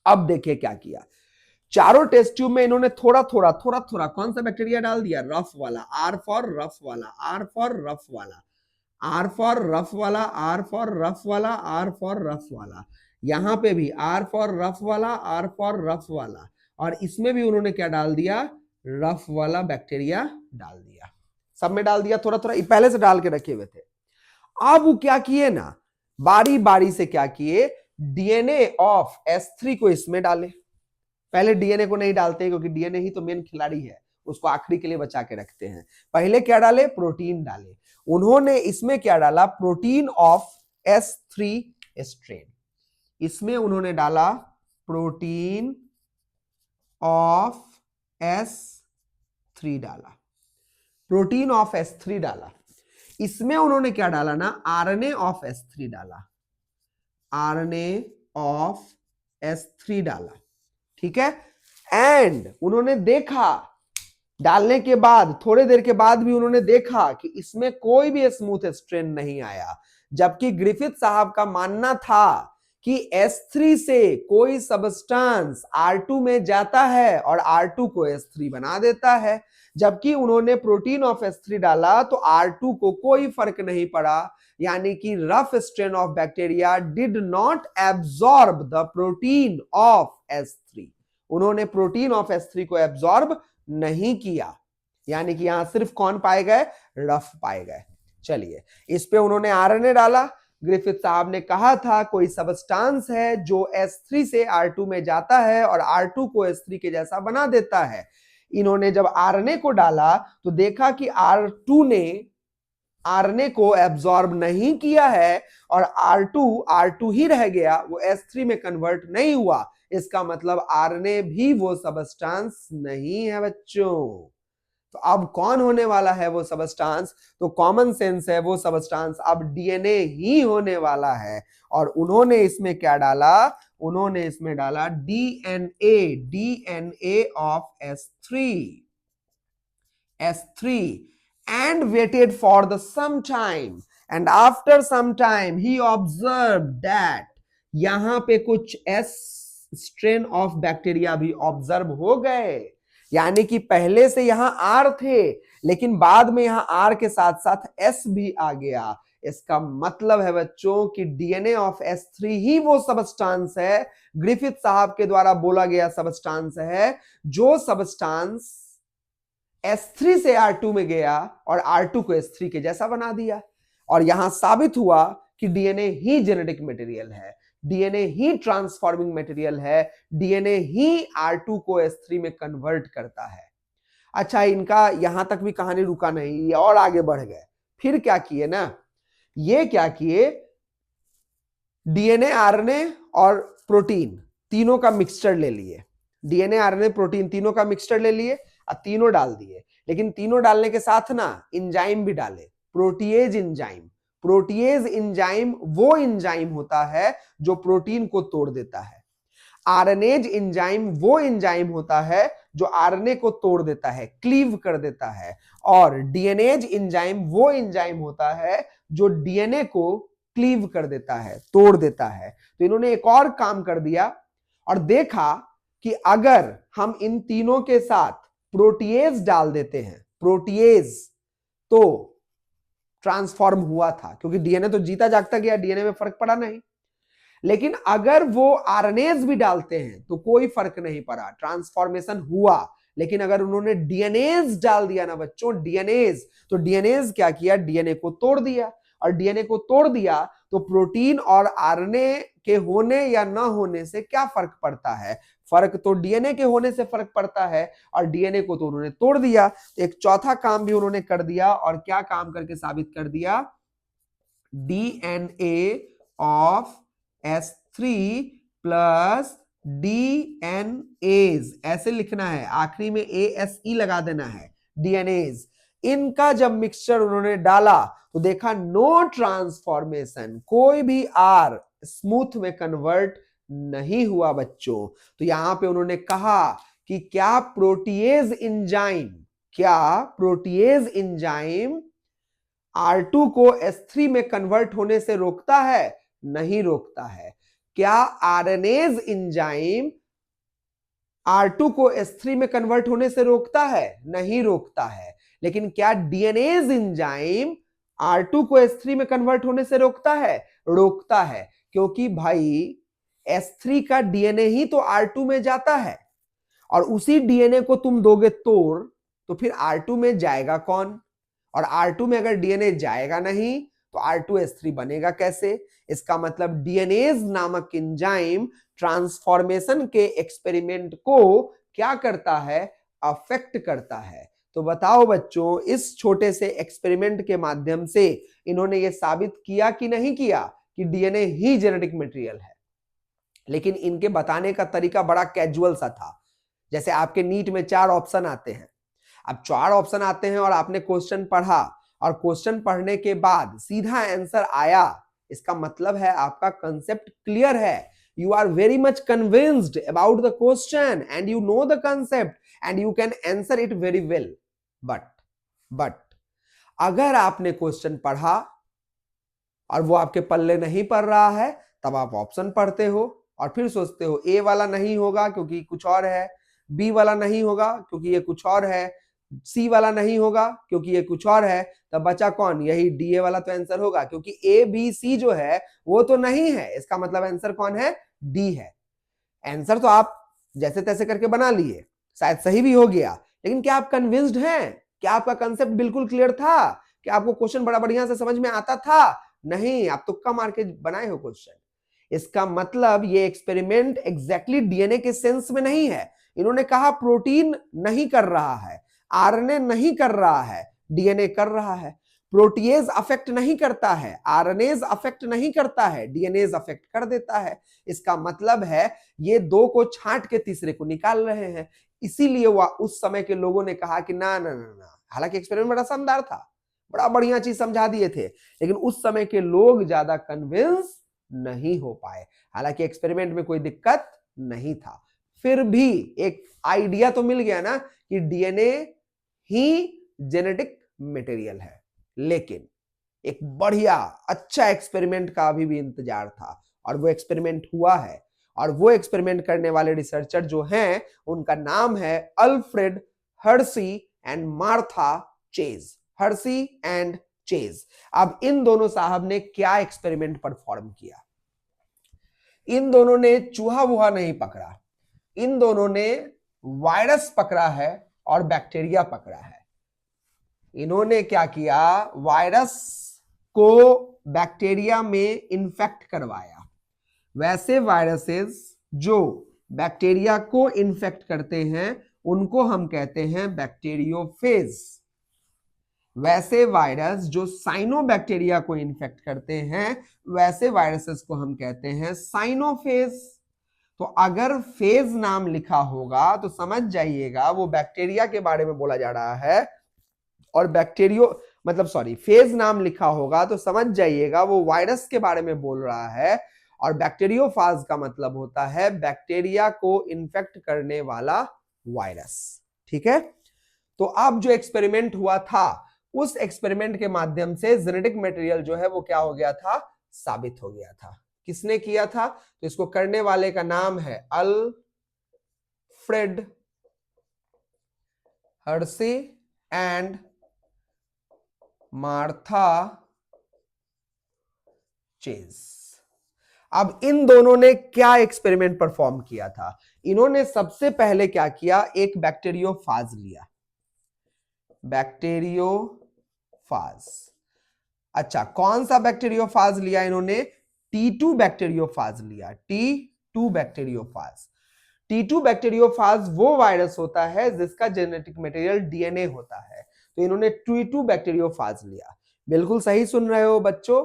अब देखिए क्या किया, चारों टेस्ट ट्यूब में इन्होंने थोड़ा थोड़ा कौन सा बैक्टीरिया डाल दिया, रफ वाला, R फॉर रफ वाला, R फॉर रफ वाला, R फॉर रफ वाला, R फॉर रफ वाला, R फॉर रफ वाला। यहां पे भी R फॉर रफ वाला, R फॉर रफ वाला, और इसमें भी उन्होंने क्या डाल दिया, रफ वाला बैक्टीरिया डाल दिया। सब में डाल दिया थोड़ा थोड़ा, पहले से डाल के रखे हुए थे। अब वो क्या किए ना, बारी बारी से क्या किए, डीएनए ऑफ S3 को इसमें डाले। पहले डीएनए को नहीं डालते क्योंकि डीएनए ही तो मेन खिलाड़ी है, उसको आखिरी के लिए बचा के रखते हैं। पहले क्या डाले, प्रोटीन डाले। उन्होंने इसमें क्या डाला, प्रोटीन ऑफ S3 स्ट्रेन। इसमें उन्होंने डाला प्रोटीन ऑफ S3 डाला, प्रोटीन ऑफ S3 डाला। इसमें उन्होंने क्या डाला ना, आरएनए ऑफ S3 डाला, आरएनए ऑफ S3 डाला। ठीक है, एंड उन्होंने देखा, डालने के बाद थोड़ी देर के बाद भी उन्होंने देखा कि इसमें कोई भी स्मूथ स्ट्रेन नहीं आया। जबकि ग्रिफिथ साहब का मानना था कि S3 से कोई सब्सटेंस R2 में जाता है और R2 को S3 बना देता है। जबकि उन्होंने प्रोटीन ऑफ S3 डाला तो R2 को कोई फर्क नहीं पड़ा, यानी कि rough strain of bacteria did not absorb the protein of S3। उन्होंने प्रोटीन ऑफ S3 को एब्जॉर्ब नहीं किया, यानी कि यहां सिर्फ कौन पाए गए, रफ पाए गए। चलिए, इस पे उन्होंने आरएनए डाला। ग्रिफिथ साहब ने कहा था कोई सबस्टेंस है जो S3 से R2 में जाता है और R2 को S3 के जैसा बना देता है। इन्होंने जब आरएनए को डाला तो देखा कि R2 ने आरएनए को एब्जॉर्ब नहीं किया है और R2 ही रह गया, वो S3 में कन्वर्ट नहीं हुआ। इसका मतलब आरएनए भी वो सबस्टांस नहीं है बच्चों। तो अब कौन होने वाला है वो सबस्टांस? तो कॉमन सेंस है, वो सबस्टांस अब डीएनए ही होने वाला है। और उन्होंने इसमें क्या डाला? उन्होंने इसमें डाला DNA, DNA of S3 and waited for the some time, and after some time he observed that यहां पे कुछ S स्ट्रेन ऑफ बैक्टीरिया भी ऑब्जर्व हो गए। यानी कि पहले से यहां R थे, लेकिन बाद में यहां R के साथ साथ S भी आ गया। इसका मतलब है बच्चों कि डीएनए ऑफ S3 ही वो सबस्टांस है, ग्रिफिथ साहब के द्वारा बोला गया सबस्टांस है, जो सबस्टांस S3 से R2 में गया और R2 को S3 के जैसा बना दिया। और यहां साबित हुआ कि डीएनए ही जेनेटिक मटेरियल है, डीएनए ही ट्रांसफॉर्मिंग मटेरियल है, डीएनए ही R2 को S3 में कन्वर्ट करता है। अच्छा, इनका यहां तक भी कहानी रुका नहीं, ये और आगे बढ़ गए। फिर क्या किए ना, ये क्या किए, डीएनए, आरएनए और प्रोटीन तीनों का मिक्सचर ले लिए। डीएनए, आरएनए, प्रोटीन तीनों का मिक्सचर ले लिए और तीनों डाल दिए। लेकिन तीनों डालने के साथ ना एंजाइम भी डाले, प्रोटीएज एंजाइम। प्रोटीएज एंजाइम वो एंजाइम होता है जो प्रोटीन को तोड़ देता है। आरएनएज एंजाइम वो एंजाइम होता है जो आरएनए को तोड़ देता है, क्लीव कर देता है। और डीएनएज एंजाइम वो एंजाइम होता है जो डीएनए को क्लीव कर देता है, तोड़ देता है। तो इन्होंने एक और काम कर दिया और देखा कि अगर हम इन तीनों के साथ प्रोटीएज डाल देते हैं, प्रोटीएज, तो ट्रांसफॉर्म हुआ था, क्योंकि डीएनए तो जीता जागता गया, डीएनए में फर्क पड़ा नहीं। लेकिन अगर वो आरएनएज भी डालते हैं तो कोई फर्क नहीं पड़ा, ट्रांसफॉर्मेशन हुआ। लेकिन अगर उन्होंने डीएनएज डाल दिया ना बच्चों, डीएनएज, तो डीएनएज क्या किया, डीएनए को तोड़ दिया। और डीएनए को तोड़ दिया तो प्रोटीन और आरएनए के होने या ना होने से क्या फर्क पड़ता है? फर्क तो डीएनए के होने से फर्क पड़ता है, और डीएनए को तो उन्होंने तोड़ दिया। एक चौथा काम भी उन्होंने कर दिया, और क्या काम करके साबित कर दिया? DNA of S3 plus DNAs, ऐसे लिखना है, आखिरी में ASE लगा देना है, डीएनएज। इनका जब मिक्सचर उन्होंने डाला तो देखा नो ट्रांसफॉर्मेशन, कोई भी R स्मूथ में कन्वर्ट नहीं हुआ बच्चों। तो यहां पे उन्होंने कहा कि क्या प्रोटीएज एंजाइम, क्या प्रोटीएज एंजाइम R2 को S3 में कन्वर्ट होने से रोकता है? नहीं रोकता है। क्या आरएनएज एंजाइम R2 को S3 में कन्वर्ट होने से रोकता है? नहीं रोकता है। लेकिन क्या डीएनएज एंजाइम R2 को S3 में कन्वर्ट होने से रोकता है? रोकता है, क्योंकि भाई S3 का डीएनए ही तो R2 में जाता है, और उसी डीएनए को तुम दोगे तोड़, तो फिर R2 में जाएगा कौन? और R2 में अगर डीएनए जाएगा नहीं तो R2S3 बनेगा कैसे? इसका मतलब डीएनएज नामक एंजाइम ट्रांसफॉर्मेशन के एक्सपेरिमेंट को क्या करता है? अफेक्ट करता है। तो बताओ बच्चों, इस छोटे से एक्सपेरिमेंट के माध्यम से इन्होंने ये साबित किया कि नहीं किया कि डीएनए ही जेनेटिक मटेरियल है? लेकिन इनके बताने का तरीका बड़ा कैजुअल सा था। जैसे आपके नीट में 4 ऑप्शन आते हैं, अब 4 ऑप्शन आते हैं और आपने क्वेश्चन पढ़ा, और क्वेश्चन पढ़ने के बाद सीधा आंसर आया, इसका मतलब है आपका कंसेप्ट क्लियर है, you are very much convinced about the question and you know the concept and you can answer it very well. but अगर आपने क्वेश्चन पढ़ा और वो आपके पल्ले नहीं पड़ रहा है, तब आप ऑप्शन पढ़ते हो और फिर सोचते हो ए वाला नहीं होगा क्योंकि कुछ और है, बी वाला नहीं होगा क्योंकि ये कुछ और है, सी वाला नहीं होगा क्योंकि ये कुछ और है, तब बचा कौन? यही डी वाला तो आंसर होगा, क्योंकि ए बी सी जो है वो तो नहीं है, इसका मतलब आंसर कौन है? डी है। आंसर तो आप जैसे तैसे करके बना लिए, शायद सही भी हो गया, लेकिन क्या आप कन्विंस्ड हैं? क्या आपका कंसेप्ट बिल्कुल क्लियर था? क्या आपको क्वेश्चन बड़ा बढ़िया से समझ में आता था? नहीं, आप तुक्का मार के बनाए हो क्वेश्चन। इसका मतलब ये एक्सपेरिमेंट एग्जैक्टली डीएनए के सेंस में नहीं है। इन्होंने कहा प्रोटीन नहीं कर रहा है, आरएनए नहीं कर रहा है, डीएनए कर रहा है। प्रोटीएज अफेक्ट नहीं करता है, आरएनएज अफेक्ट नहीं करता है, डीएनएज अफेक्ट कर देता है। इसका मतलब है ये दो को छांट के तीसरे को निकाल रहे हैं। इसीलिए उस समय के लोगों ने कहा कि ना ना ना ना, हालांकि एक्सपेरिमेंट बड़ा शानदार था, बड़ा बढ़िया चीज समझा दिए थे, लेकिन उस समय के लोग ज्यादा कन्विंस नहीं हो पाए। हालांकि एक्सपेरिमेंट में कोई दिक्कत नहीं था, फिर भी एक आइडिया तो मिल गया ना कि डीएनए ही जेनेटिक मटेरियल है। लेकिन एक बढ़िया अच्छा एक्सपेरिमेंट का अभी भी इंतजार था, और वो एक्सपेरिमेंट हुआ है, और वो एक्सपेरिमेंट करने वाले रिसर्चर जो हैं उनका नाम है Alfred Hershey and Martha chase. Hershey and chase. अब इन दोनों साहब ने क्या एक्सपेरिमेंट परफॉर्म किया? इन दोनों ने चूहा वूहा नहीं पकड़ा, इन दोनों ने वायरस पकड़ा है और बैक्टीरिया पकड़ा है। इन्होंने क्या किया? वायरस को बैक्टीरिया में इन्फेक्ट करवाया। वैसे वायरसेस जो बैक्टीरिया को इन्फेक्ट करते हैं उनको हम कहते हैं बैक्टीरियोफेज। वैसे वायरस जो साइनोबैक्टीरिया को इन्फेक्ट करते हैं वैसे वायरसेस को हम कहते हैं साइनोफेज। तो अगर फेज नाम लिखा होगा तो समझ जाइएगा वो बैक्टीरिया के बारे में बोला जा रहा है, और फेज नाम लिखा होगा तो समझ जाइएगा वो वायरस के बारे में बोल रहा है, और बैक्टीरियोफाज का मतलब होता है बैक्टीरिया को इन्फेक्ट करने वाला वायरस। ठीक है, तो अब जो एक्सपेरिमेंट हुआ था उस एक्सपेरिमेंट के माध्यम से जेनेटिक मटेरियल जो है वो क्या हो गया था? साबित हो गया था। किसने किया था? तो इसको करने वाले का नाम है Alfred Hershey and Martha chase. अब इन दोनों ने क्या एक्सपेरिमेंट परफॉर्म किया था? इन्होंने सबसे पहले क्या किया? एक बैक्टीरियोफाज लिया। बैक्टीरियोफाज, अच्छा कौन सा बैक्टीरियोफाज लिया इन्होंने? T2 बैक्टीरियोफाज लिया। T2 bacteriophage. T2 बैक्टीरियोफाज वो वायरस होता है जिसका जेनेटिक मटेरियल डीएनए होता है, तो इन्होंने T2 बैक्टीरियोफाज लिया। बिल्कुल सही सुन रहे हो बच्चों,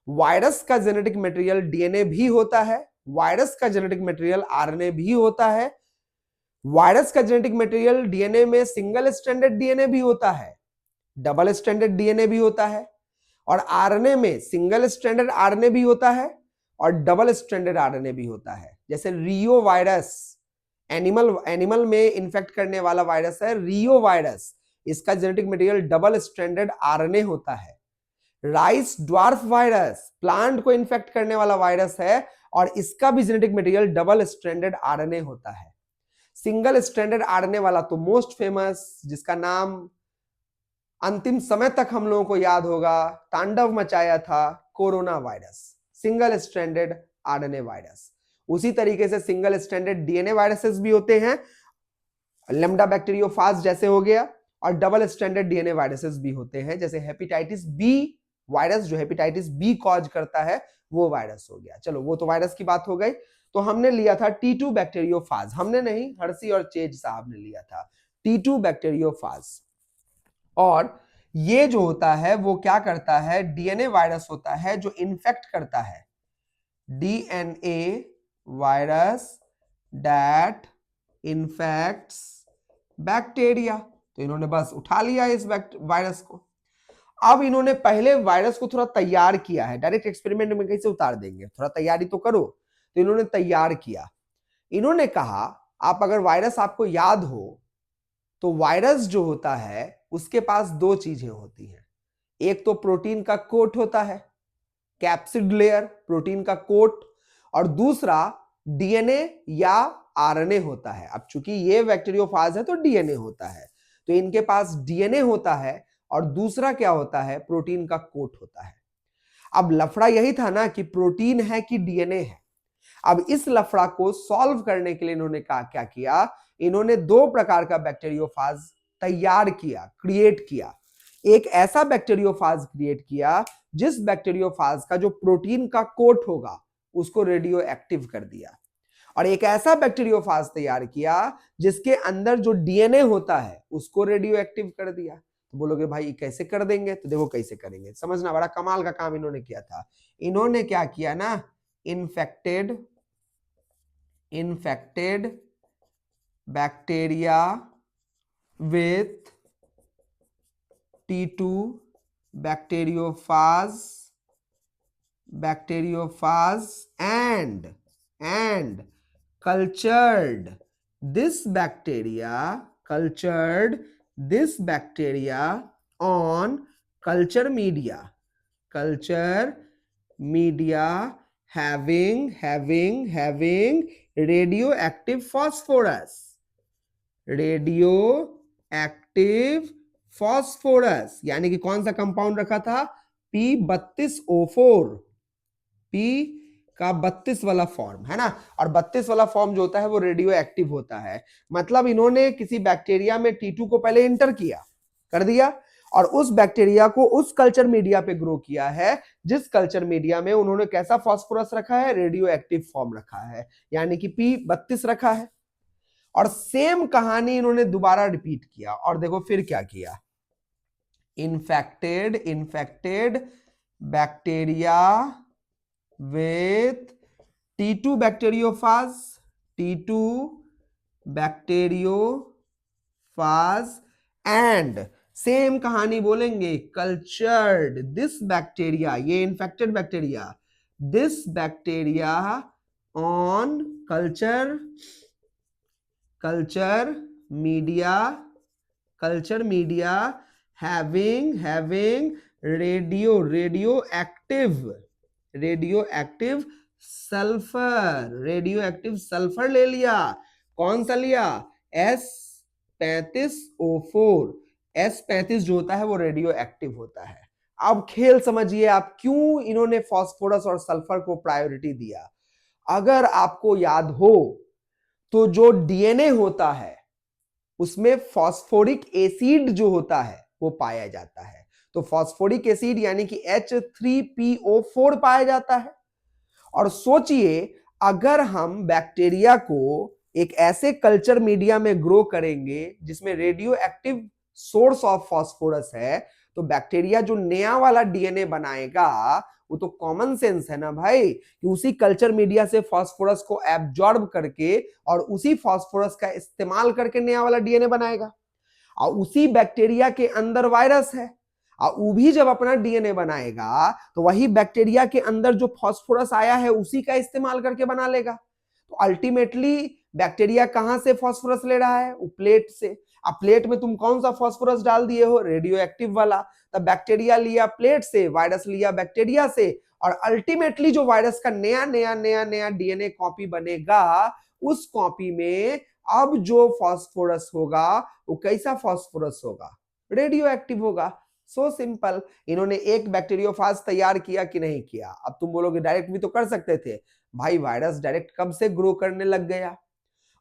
वायरस का जेनेटिक मटेरियल डीएनए भी होता है, वायरस का जेनेटिक मटेरियल आरएनए भी होता है। वायरस का जेनेटिक मटेरियल डीएनए में सिंगल स्ट्रैंडेड डीएनए भी होता है, डबल स्ट्रैंडेड डीएनए भी होता है, और आरएनए में सिंगल स्ट्रैंडेड आरएनए भी होता है और डबल स्ट्रैंडेड आरएनए भी होता है। जैसे रियो वायरस, एनिमल में इन्फेक्ट करने वाला वायरस है रियो वायरस, इसका genetic material double stranded RNA होता है। राइस ड्वार्फ वायरस प्लांट को इन्फेक्ट करने वाला वायरस है और इसका भी genetic material double stranded RNA होता है। सिंगल स्ट्रैंडेड आरएनए वाला तो मोस्ट फेमस, जिसका नाम अंतिम समय तक हम लोगों को याद होगा, तांडव मचाया था, corona virus, single stranded RNA virus. उसी तरीके से सिंगल स्ट्रैंडेड डीएनए वायरसेस भी होते हैं, लैम्डा बैक्टीरियोफाज जैसे हो गया, और डबल स्ट्रैंडेड डीएनए वायरसेस भी होते हैं, जैसे हेपेटाइटिस बी वायरस जो हेपेटाइटिस बी कॉज करता है वो वायरस हो गया। चलो वो तो वायरस की बात हो गई। तो हमने लिया था T2 बैक्टीरियोफाज, हमने नहीं, हर्शी और चेज साहब ने लिया था T2 बैक्टीरियोफाज। और ये जो होता है वो क्या करता है? डीएनए वायरस होता है जो इन्फेक्ट करता है, DNA virus that infects bacteria. तो इन्होंने बस उठा लिया इस वायरस को। अब इन्होंने पहले वायरस को थोड़ा तैयार किया है, डायरेक्ट एक्सपेरिमेंट में कैसे उतार देंगे, थोड़ा तैयारी तो करो। तो इन्होंने तैयार किया। इन्होंने कहा आप अगर वायरस आपको याद हो तो वायरस जो होता है उसके पास दो चीजें होती हैं, एक तो प्रोटीन का कोट होता है, कैप्सिड लेयर प्रोटीन का कोट, और दूसरा डीएनए या आरएनए होता है। अब चूंकि ये बैक्टीरियोफाज है तो डीएनए होता है, तो इनके पास डीएनए होता है और दूसरा क्या होता है? प्रोटीन का कोट होता है। अब लफड़ा यही था ना कि प्रोटीन है कि डीएनए है। अब इस लफड़ा को सॉल्व करने के लिए इन्होंने क्या किया? इन्होंने दो प्रकार का बैक्टीरियोफाज तैयार किया, क्रिएट किया। एक ऐसा बैक्टीरियोफाज क्रिएट किया जिस बैक्टीरियोफाज का जो प्रोटीन का कोट होगा उसको रेडियो एक्टिव कर दिया, और एक ऐसा बैक्टीरियोफाज तैयार किया जिसके अंदर जो डीएनए होता है उसको रेडियो एक्टिव कर दिया। तो बोलोगे भाई कैसे कर देंगे, तो देखो कैसे करेंगे, समझना, बड़ा कमाल का काम इन्होंने किया था। इन्होंने क्या किया ना, infected bacteria with T2 bacteriophage and cultured this bacteria on culture media having radioactive phosphorus यानी कि कौन सा कंपाउंड रखा था, P32O4, P का 32 वाला फॉर्म है ना, और 32 वाला फॉर्म जो होता है वो रेडियो एक्टिव होता है। मतलब इन्होंने किसी बैक्टीरिया में T2 को पहले इंटर कर दिया और उस बैक्टीरिया को उस कल्चर मीडिया पे ग्रो किया है, जिस कल्चर मीडिया में उन्होंने कैसा फास्फोरस रखा है, रेडियो एक्टिव फॉर्म रखा है, यानी कि P32 रखा है। और सेम कहानी इन्होंने दोबारा रिपीट किया और देखो फिर क्या किया, infected bacteria with T2 bacteriophage and same कहानी बोलेंगे, कल्चर्ड दिस बैक्टीरिया, ये infected bacteria, this bacteria on culture media having radioactive sulfur ले लिया। कौन सा लिया, S35O4। S35 जो होता है वो रेडियो एक्टिव होता है। अब खेल समझिए आप क्यों इन्होंने फास्फोरस और सल्फर को प्रायोरिटी दिया। अगर आपको याद हो तो जो डीएनए होता है उसमें फास्फोरिक एसिड जो होता है वो पाया जाता है, तो फास्फोरिक एसिड यानी कि H3PO4 पाया जाता है। और सोचिए अगर हम बैक्टीरिया को एक ऐसे कल्चर मीडिया में ग्रो करेंगे जिसमें radio active source of phosphorus है, तो बैक्टीरिया जो नया वाला डीएनए बनाएगा वो तो कॉमन सेंस है ना भाई, कि उसी कल्चर मीडिया से फास्फोरस को एब्जॉर्ब करके और उसी फास्फोरस का इस्तेमाल करके नया वाला डीएनए बनाएगा। और उसी बैक्टीरिया के अंदर वायरस है और वो भी जब अपना डीएनए बनाएगा तो वही बैक्टीरिया के अंदर जो फास्फोरस आया है उसी का इस्तेमाल करके बना लेगा। तो अल्टीमेटली बैक्टीरिया कहां से फास्फोरस ले रहा है, वो प्लेट से। अब प्लेट में तुम कौन सा फास्फोरस डाल दिए हो, रेडियो एक्टिव वाला। तब बैक्टीरिया लिया प्लेट से, वायरस लिया बैक्टीरिया से, और अल्टीमेटली जो वायरस का नया डीएनए कॉपी बनेगा, उस कॉपी में अब जो फास्फोरस होगा वो कैसा फास्फोरस होगा, रेडियो एक्टिव होगा। So simple. इन्होंने एक बैक्टीरियोफाज तैयार किया कि नहीं किया। अब तुम बोलोगे डायरेक्ट भी तो कर सकते थे भाई, वायरस डायरेक्ट कब से ग्रो करने लग गया।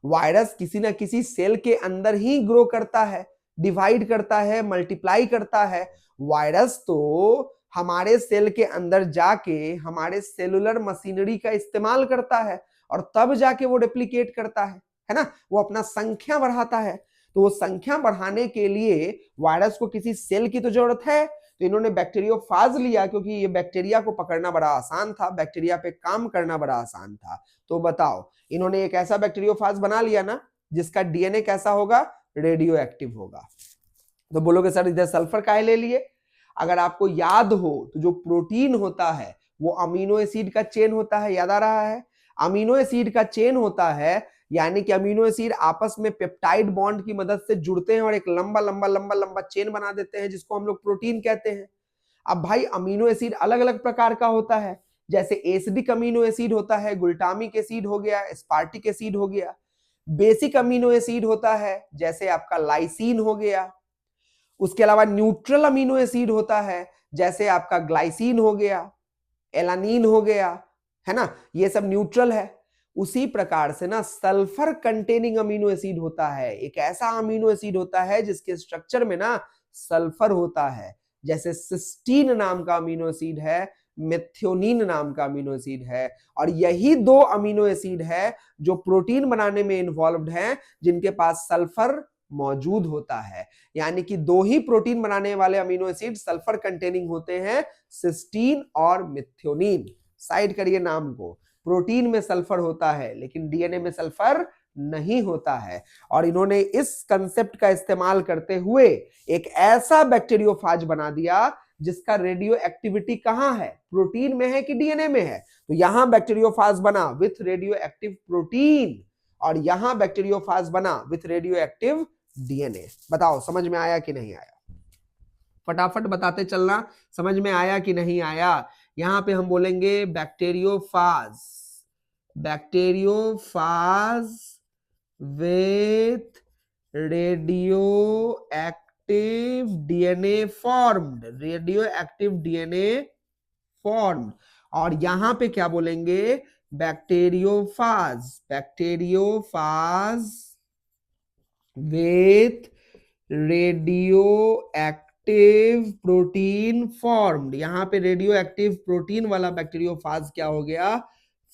वायरस किसी ना किसी सेल के अंदर ही ग्रो करता है, डिवाइड करता है, मल्टीप्लाई करता है। वायरस तो हमारे सेल के अंदर जाके हमारे सेलुलर मशीनरी का इस्तेमाल करता है और तब जाके वो रेप्लिकेट करता है ना, वो अपना संख्या बढ़ाता है। तो वो संख्या बढ़ाने के लिए वायरस को किसी सेल की तो जरूरत है, तो इन्होंने बैक्टीरियोफाज लिया क्योंकि ये बैक्टीरिया को पकड़ना बड़ा आसान था, बैक्टीरिया पे काम करना बड़ा आसान था। तो बताओ इन्होंने एक ऐसा बैक्टीरियोफाज बना लिया ना जिसका डीएनए कैसा होगा, रेडियो एक्टिव होगा। तो बोलोगे सर इधर सल्फर काहे ले लिए। अगर आपको याद हो तो जो प्रोटीन होता है वो अमीनो एसिड का चेन होता है, याद आ रहा है, अमीनो एसिड का चेन होता है, यानी कि अमीनो एसिड आपस में पेप्टाइड बॉन्ड की मदद से जुड़ते हैं और एक लंबा लंबा लंबा लंबा चेन बना देते हैं जिसको हम लोग प्रोटीन कहते हैं। अब भाई अमीनो एसिड अलग अलग प्रकार का होता है, जैसे एसिडिक अमीनो एसिड होता है, गुल्टामिक एसिड हो गया, एस्पार्टिक एसिड हो गया। बेसिक अमीनो एसिड होता है जैसे आपका लाइसिन हो गया। उसके अलावा न्यूट्रल अमीनो एसिड होता है जैसे आपका ग्लाइसिन हो गया, एलानिन हो गया, है ना, ये सब न्यूट्रल है। उसी प्रकार से ना सल्फर कंटेनिंग अमीनो एसिड होता है, एक ऐसा अमीनो एसिड होता है जिसके स्ट्रक्चर में ना सल्फर होता है, जैसे सिस्टीन नाम का अमीनो एसिड है, मेथियोनिन नाम का अमीनो एसिड है। और यही दो अमीनो एसिड है जो प्रोटीन बनाने में इन्वॉल्व्ड हैं, जिनके पास सल्फर मौजूद होता है। यानी कि दो ही प्रोटीन बनाने वाले अमीनो एसिड सल्फर कंटेनिंग होते हैं, सिस्टीन और मिथ्योनिन। साइड करिए नाम को, प्रोटीन में सल्फर होता है लेकिन डीएनए में सल्फर नहीं होता है। और इन्होंने इस कंसेप्ट का इस्तेमाल करते हुए एक ऐसा बैक्टीरियोफाज बना दिया जिसका रेडियो एक्टिविटी कहां है, प्रोटीन में है कि डीएनए में है। तो यहां बैक्टीरियोफाज बना विथ रेडियो एक्टिव प्रोटीन और यहां बैक्टीरियोफाज बना विथ रेडियो एक्टिव डीएनए। बताओ समझ में आया कि नहीं आया? फटाफट बताते चलना, समझ में आया कि नहीं आया? यहां पे हम बोलेंगे bacteriophage, bacteriophage with radio active DNA formed, radio active DNA formed. और यहां पे क्या बोलेंगे, bacteriophage, bacteriophage with radio active protein formed. यहां पे रेडियो एक्टिव प्रोटीन वाला बैक्टीरियोफाज क्या हो गया,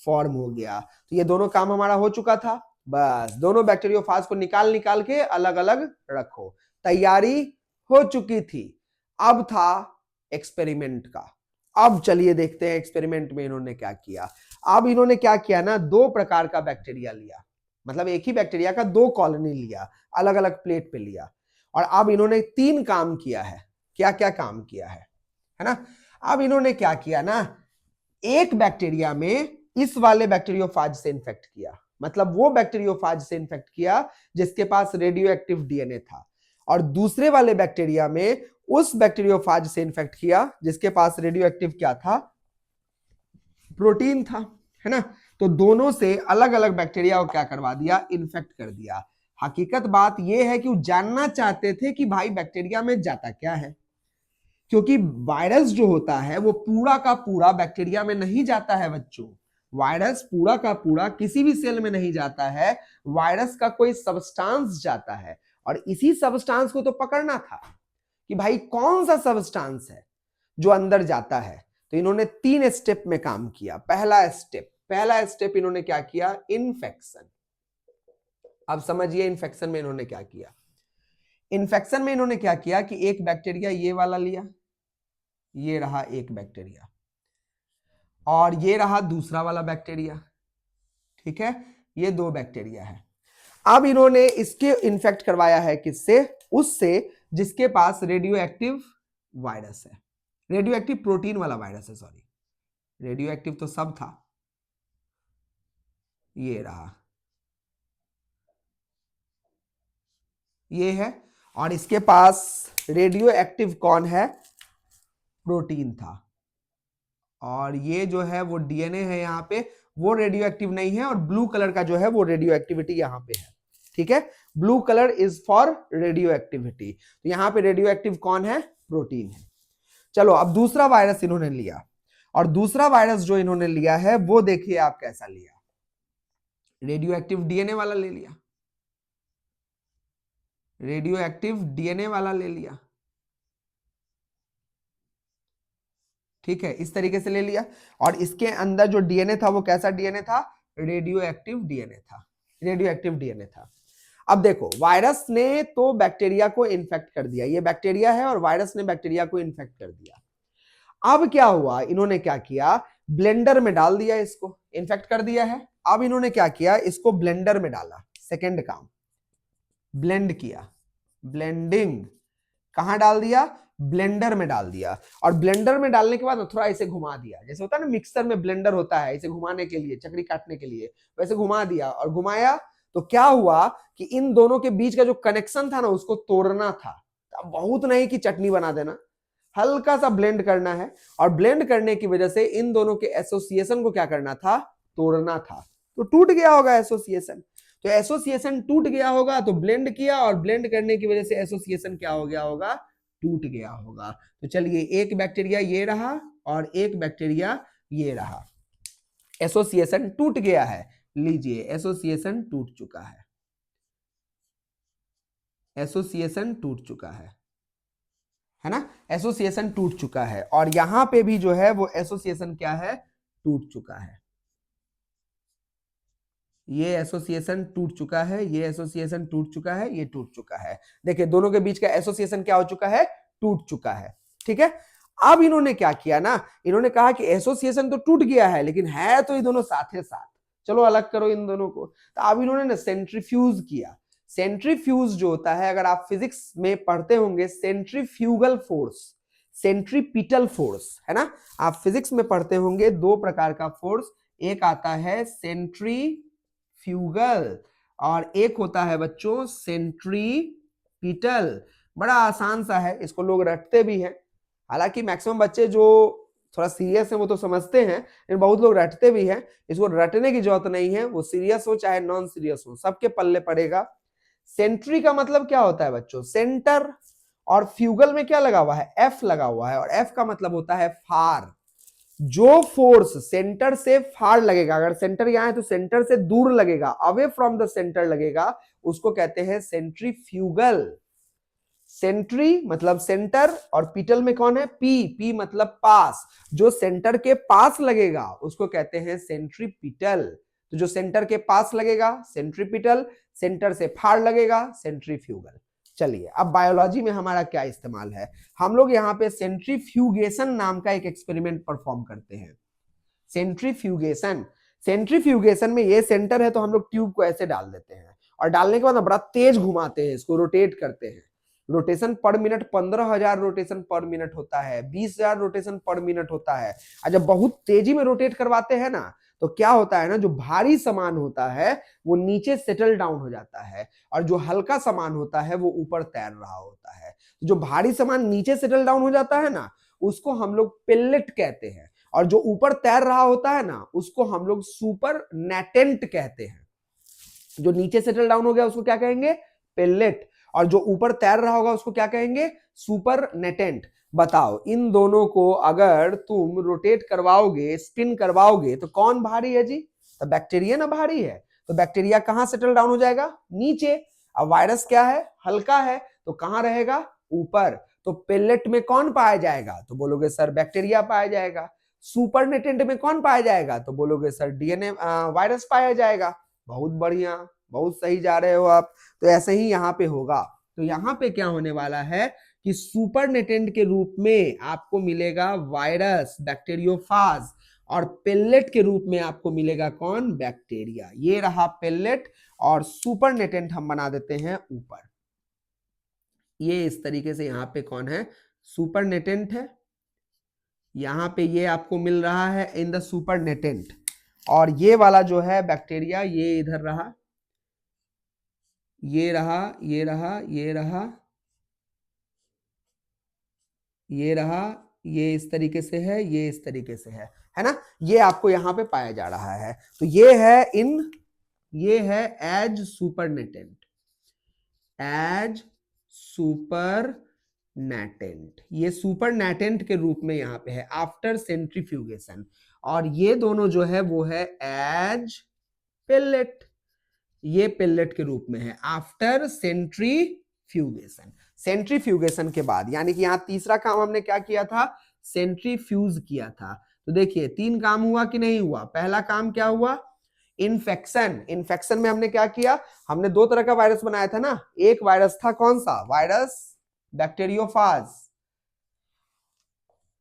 फॉर्म हो गया। तो ये दोनों काम हमारा हो चुका था। बस दोनों बैक्टीरियोफाज को निकाल निकाल के अलग अलग रखो, तैयारी हो चुकी थी। अब था एक्सपेरिमेंट का। अब चलिए देखते हैं एक्सपेरिमेंट में इन्होंने क्या किया। अब इन्होंने क्या किया ना, दो प्रकार का बैक्टीरिया लिया, मतलब एक ही बैक्टीरिया का दो कॉलोनी लिया, अलग अलग प्लेट पे लिया। और अब इन्होंने तीन काम किया है। क्या क्या काम किया है ना? अब इन्होंने क्या किया ना, एक बैक्टीरिया में इस वाले बैक्टीरियोफाज से इन्फेक्ट किया, मतलब वो बैक्टीरियोफाज से इन्फेक्ट किया जिसके पास रेडियो एक्टिव डीएनए था, और दूसरे वाले बैक्टीरिया में उस बैक्टीरियोफाज से इन्फेक्ट किया जिसके पास रेडियो एक्टिव क्या था, प्रोटीन था, है ना? तो दोनों से अलग अलग बैक्टीरिया को क्या करवा दिया, इन्फेक्ट कर दिया। हकीकत बात यह है कि वो जानना चाहते थे कि भाई बैक्टीरिया में जाता क्या है, क्योंकि वायरस जो होता है वो पूरा का पूरा बैक्टीरिया में नहीं जाता है बच्चों। वायरस पूरा का पूरा किसी भी सेल में नहीं जाता है, वायरस का कोई सब्सटेंस जाता है, और इसी सब्सटेंस को तो पकड़ना था कि भाई कौन सा सब्सटेंस है जो अंदर जाता है। तो इन्होंने तीन स्टेप में काम किया। पहला स्टेप इन्होंने क्या किया, इन्फेक्शन। अब समझिए इन्फेक्शन में इन्होंने क्या किया। इन्फेक्शन में इन्होंने क्या किया कि एक बैक्टीरिया ये वाला लिया, ये रहा एक बैक्टीरिया, और ये रहा दूसरा वाला बैक्टीरिया, ठीक है, ये दो बैक्टीरिया है। अब इन्होंने इसके इन्फेक्ट करवाया है किससे, उससे जिसके पास रेडियो एक्टिव वायरस है, रेडियो एक्टिव प्रोटीन वाला वायरस है, सॉरी, रेडियो एक्टिव तो सब था, ये रहा, ये है, और इसके पास रेडियो एक्टिव कौन है, प्रोटीन था, और ये जो है वो डीएनए है यहाँ पे, वो रेडियो एक्टिव नहीं है, और ब्लू कलर का जो है वो रेडियो एक्टिविटी यहाँ पे है, ठीक है, blue colour is for radio activity. तो यहाँ पे रेडियो एक्टिव कौन है, प्रोटीन है। चलो अब दूसरा वायरस इन्होंने लिया, और दूसरा वायरस जो इन्होंने लिया है वो देखिए आप कैसा लिया, रेडियो एक्टिव डीएनए वाला ले लिया, रेडियो एक्टिव डीएनए वाला ले लिया, ठीक है, इस तरीके से ले लिया। और इसके अंदर जो डीएनए था वो कैसा डीएनए था, रेडियो एक्टिव डीएनए था, रेडियो एक्टिव डीएनए था। अब देखो वायरस ने तो बैक्टीरिया को इन्फेक्ट कर दिया, ये बैक्टीरिया है और वायरस ने बैक्टीरिया को इन्फेक्ट कर दिया। अब क्या हुआ, इन्होंने क्या किया, ब्लेंडर में डाल दिया, इसको इन्फेक्ट कर दिया है। अब इन्होंने क्या किया, इसको ब्लेंडर में डाला, सेकेंड काम, ब्लेंड किया, ब्लेंडिंग, कहां डाल दिया, ब्लेंडर में डाल दिया। और ब्लेंडर में डालने के बाद थोड़ा इसे घुमा दिया, जैसे होता है ना मिक्सर में ब्लेंडर होता है, इसे घुमाने के लिए, चकरी काटने के लिए, वैसे घुमा दिया और घुमाया। तो क्या हुआ कि इन दोनों के बीच का जो कनेक्शन था ना उसको तोड़ना था। बहुत नहीं कि चटनी बना देना, हल्का सा ब्लेंड करना है, और ब्लेंड करने की वजह से इन दोनों के एसोसिएशन को क्या करना था, तोड़ना था। तो टूट गया होगा एसोसिएशन, तो एसोसिएशन टूट गया होगा, तो ब्लेंड किया, और ब्लेंड करने की वजह से एसोसिएशन क्या हो गया होगा, टूट गया होगा। तो चलिए एक बैक्टीरिया ये रहा और एक बैक्टीरिया ये रहा, एसोसिएशन टूट गया है, लीजिए एसोसिएशन टूट चुका है, एसोसिएशन टूट चुका है ना, एसोसिएशन टूट चुका है। और यहां पे भी जो है वो एसोसिएशन क्या है, टूट चुका है। ये एसोसिएशन टूट चुका है, ये एसोसिएशन टूट चुका है, ये टूट चुका है। देखिए दोनों के बीच का एसोसिएशन क्या हो चुका है, टूट चुका है। ठीक है, अब इन्होंने क्या किया ना, इन्होंने कहा कि एसोसिएशन तो टूट गया है लेकिन है तो ये दोनों साथ साथ, चलो अलग करो इन दोनों को। तो अब इन्होंने ना सेंट्रीफ्यूज किया। सेंट्रीफ्यूज जो होता है, अगर आप फिजिक्स में पढ़ते होंगे, सेंट्रीफ्यूगल फोर्स, सेंट्रीपिटल फोर्स, है ना, आप फिजिक्स में पढ़ते होंगे दो प्रकार का फोर्स, एक आता है सेंट्रीफ्यूगल और एक होता है बच्चों सेंट्रीपिटल। बड़ा आसान सा है, इसको लोग रटते भी हैं, हालांकि मैक्सिमम बच्चे जो थोड़ा सीरियस है वो तो समझते हैं, लेकिन बहुत लोग रटते भी हैं। इसको रटने की जरूरत नहीं है, वो सीरियस हो चाहे नॉन सीरियस हो, सबके पल्ले पड़ेगा। सेंट्री का मतलब क्या होता है बच्चों, सेंटर, और फ्यूगल में क्या लगा हुआ है, एफ लगा हुआ है, और एफ का मतलब होता है फार। जो फोर्स सेंटर से फार लगेगा, अगर सेंटर यहां है तो सेंटर से दूर लगेगा, अवे फ्रॉम द सेंटर लगेगा, उसको कहते हैं सेंट्रीफ्यूगल। सेंट्री मतलब सेंटर, और पिटल में कौन है, पी, पी मतलब पास, जो सेंटर के पास लगेगा उसको कहते हैं सेंट्रीपिटल। तो जो सेंटर के पास लगेगा सेंट्रीपिटल, सेंटर से फार लगेगा सेंट्रीफ्यूगल। चलिए अब बायोलॉजी में हमारा क्या इस्तेमाल है, हम लोग यहाँ पे सेंट्रीफ्यूगेशन नाम का एक एक्सपेरिमेंट परफॉर्म करते हैं। सेंट्रीफ्यूगेशन, सेंट्रीफ्यूगेशन में ये सेंटर है तो हम लोग ट्यूब को ऐसे डाल देते हैं, और डालने के बाद बड़ा तेज घुमाते हैं, इसको रोटेट करते हैं। रोटेशन पर मिनट 15,000 रोटेशन पर मिनट होता है, 20,000 रोटेशन पर मिनट होता है। और जब बहुत तेजी में रोटेट करवाते हैं ना, तो क्या होता है ना, जो भारी सामान होता है वो नीचे सेटल डाउन हो जाता है, और जो हल्का सामान होता है वो ऊपर तैर रहा होता है। जो भारी सामान नीचे सेटल डाउन हो जाता है ना, उसको हम लोग पेलेट कहते हैं, और जो ऊपर तैर रहा होता है ना, उसको हम लोग सुपर नेटेंट कहते हैं। जो नीचे सेटल डाउन हो गया उसको क्या कहेंगे, पेलेट, और जो ऊपर तैर रहा होगा उसको क्या कहेंगे, सुपर नेटेंट। बताओ इन दोनों को अगर तुम रोटेट करवाओगे, स्पिन करवाओगे, तो कौन भारी है जी, तो बैक्टीरिया ना भारी है। तो बैक्टीरिया कहां सेटल डाउन हो जाएगा, नीचे। अब वायरस क्या है, हल्का है, तो कहां रहेगा, ऊपर। तो पेलेट में कौन पाया जाएगा, तो बोलोगे सर बैक्टीरिया पाया जाएगा। सुपर नेटेंट में कौन पाया जाएगा, तो बोलोगे सर डीएनए वायरस पाया जाएगा। बहुत बढ़िया, बहुत सही जा रहे हो आप। तो ऐसे ही यहां पे होगा। तो यहां पे क्या होने वाला है कि सुपर नेटेंट के रूप में आपको मिलेगा वायरस, बैक्टीरियोफाज, और पेलेट के रूप में आपको मिलेगा कौन, बैक्टीरिया। ये रहा पेलेट, और सुपर नेटेंट हम बना देते हैं ऊपर। ये इस तरीके से यहां पे कौन है, सुपर नेटेंट है। यहां पे ये आपको मिल रहा है इन द सुपर नेटेंट, और ये वाला जो है बैक्टीरिया, ये इधर रहा, ये रहा, ये रहा, ये रहा, ये रहा, ये इस तरीके से है, ये इस तरीके से है ना, ये आपको यहां पे पाया जा रहा है। तो ये है ये है एज सुपर नेटेंट, एज सुपर नेटेंट, ये सुपर नेटेंट के रूप में यहां पे है आफ्टर सेंट्रीफ्यूगेशन। और ये दोनों जो है वो है एज पेलेट, ये पेलेट के रूप में है आफ्टर सेंट्रीफ्यूगेशन। सेंट्रीफ्यूगेशन के बाद, यानी कि यहां तीसरा काम हमने क्या किया था, सेंट्रीफ्यूज किया था। तो देखिए 3 काम हुआ कि नहीं हुआ। पहला काम क्या हुआ, इन्फेक्शन। इन्फेक्शन में हमने क्या किया, हमने 2 तरह का वायरस बनाया था ना। एक वायरस था कौन सा, virus bacteriophage,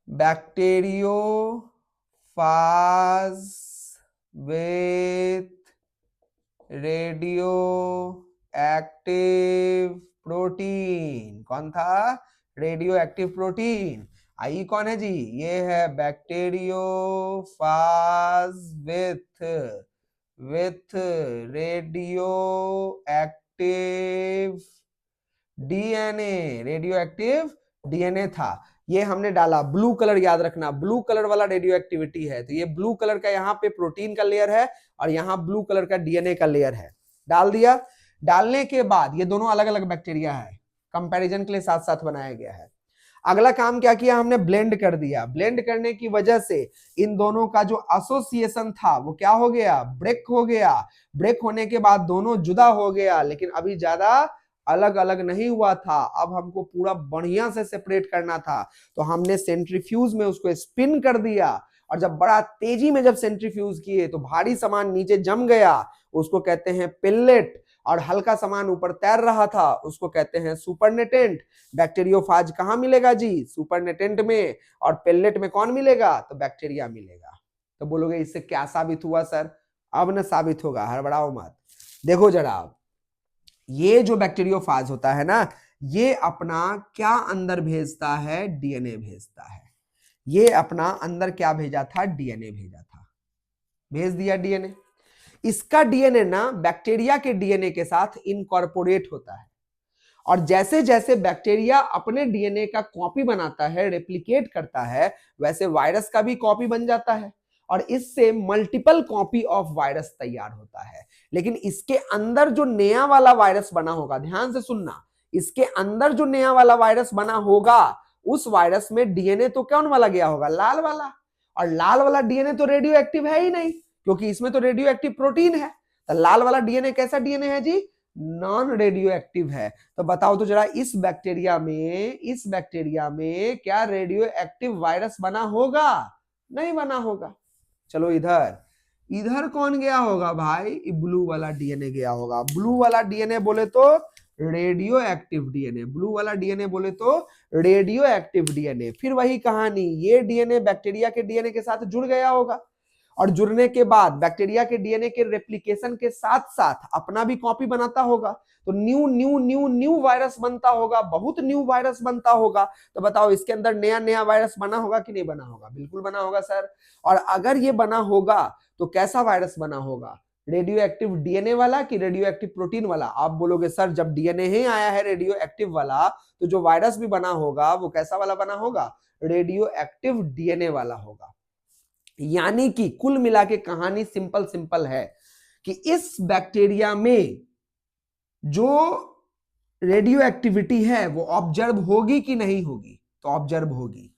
bacteriophage with radio active protein. कौन था, रेडियो एक्टिव प्रोटीन। आई कौन है जी, ये है bacteriophage with radio active DNA, radio active DNA था। ये हमने डाला, ब्लू कलर याद रखना, ब्लू कलर वाला रेडियो एक्टिविटी है। तो ये ब्लू कलर का यहाँ पे प्रोटीन का लेयर है, और यहाँ ब्लू कलर का डीएनए का लेयर है। डाल दिया। डालने के बाद ये दोनों अलग अलग बैक्टीरिया है, कंपैरिजन के लिए साथ साथ बनाया गया है। अगला काम क्या किया हमने, ब्लेंड कर दिया। ब्लेंड करने की वजह से इन दोनों का जो एसोसिएशन था वो क्या हो गया, ब्रेक हो गया। ब्रेक होने के बाद दोनों जुदा हो गया, लेकिन अभी ज्यादा अलग अलग नहीं हुआ था। अब हमको पूरा बढ़िया से सेपरेट करना था, तो हमने सेंट्रीफ्यूज में उसको स्पिन कर दिया, और जब बड़ा तेजी में जब सेंट्रीफ्यूज किए तो भारी सामान नीचे जम गया, उसको कहते हैं पिल्लेट, और हल्का सामान ऊपर तैर रहा था उसको कहते हैं सुपरनेटेंट। बैक्टीरियोफाज कहां मिलेगा जी? सुपरनेटेंट में। और पिल्लेट में कौन मिलेगा? तो बैक्टीरिया मिलेगा। तो बोलोगे इससे क्या साबित हुआ सर? अब न साबित होगा, हड़बड़ाओ मत। देखो जरा, ये जो बैक्टीरियोफाज होता है ना, ये अपना क्या अंदर भेजता है? डीएनए भेजता है। ये अपना अंदर क्या भेजा था? डीएनए भेजा था, भेज दिया डीएनए। इसका डीएनए ना बैक्टीरिया के डीएनए के साथ इनकॉर्पोरेट होता है, और जैसे जैसे बैक्टीरिया अपने डीएनए का कॉपी बनाता है, रेप्लिकेट करता है, वैसे वायरस का भी कॉपी बन जाता है, और इससे मल्टीपल कॉपी ऑफ वायरस तैयार होता है। लेकिन इसके अंदर जो नया वाला वायरस बना होगा, ध्यान से सुनना, इसके अंदर जो नया वाला वायरस बना होगा, उस वायरस में डीएनए तो कौन वाला गया होगा? लाल वाला। और लाल वाला डीएनए तो रेडियो एक्टिव है ही नहीं, क्योंकि इसमें तो रेडियो एक्टिव प्रोटीन है। तो लाल वाला डीएनए कैसा डीएनए है जी? नॉन रेडियो एक्टिव है। तो बताओ तो जरा, इस बैक्टीरिया में क्या रेडियो एक्टिव वायरस बना होगा? नहीं बना होगा। चलो इधर कौन गया होगा भाई? ब्लू वाला डीएनए गया होगा। ब्लू वाला डीएनए बोले तो रेडियो एक्टिव डीएनए, ब्लू वाला डीएनए बोले तो रेडियो एक्टिव डीएनए। फिर वही कहानी, ये डीएनए बैक्टीरिया के डीएनए के साथ जुड़ गया होगा, और जुड़ने के बाद बैक्टीरिया के डीएनए के रेप्लिकेशन के साथ साथ अपना भी कॉपी बनाता होगा, तो new new new new virus बनता होगा, बहुत न्यू वायरस बनता होगा। तो बताओ इसके अंदर नया नया वायरस बना होगा कि नहीं बना होगा? बिल्कुल बना होगा सर। और अगर ये बना होगा तो कैसा वायरस बना होगा? रेडियो एक्टिव डीएनए वाला कि रेडियो एक्टिव प्रोटीन वाला? आप बोलोगे सर जब डीएनए ही आया है रेडियो एक्टिव वाला, तो जो वायरस भी बना होगा वो कैसा वाला बना होगा? रेडियो एक्टिव डीएनए वाला होगा। यानी कि कुल मिला के कहानी सिंपल है कि इस बैक्टीरिया में जो रेडियो एक्टिविटी है वो ऑब्जर्व होगी कि नहीं होगी? तो ऑब्जर्व होगी।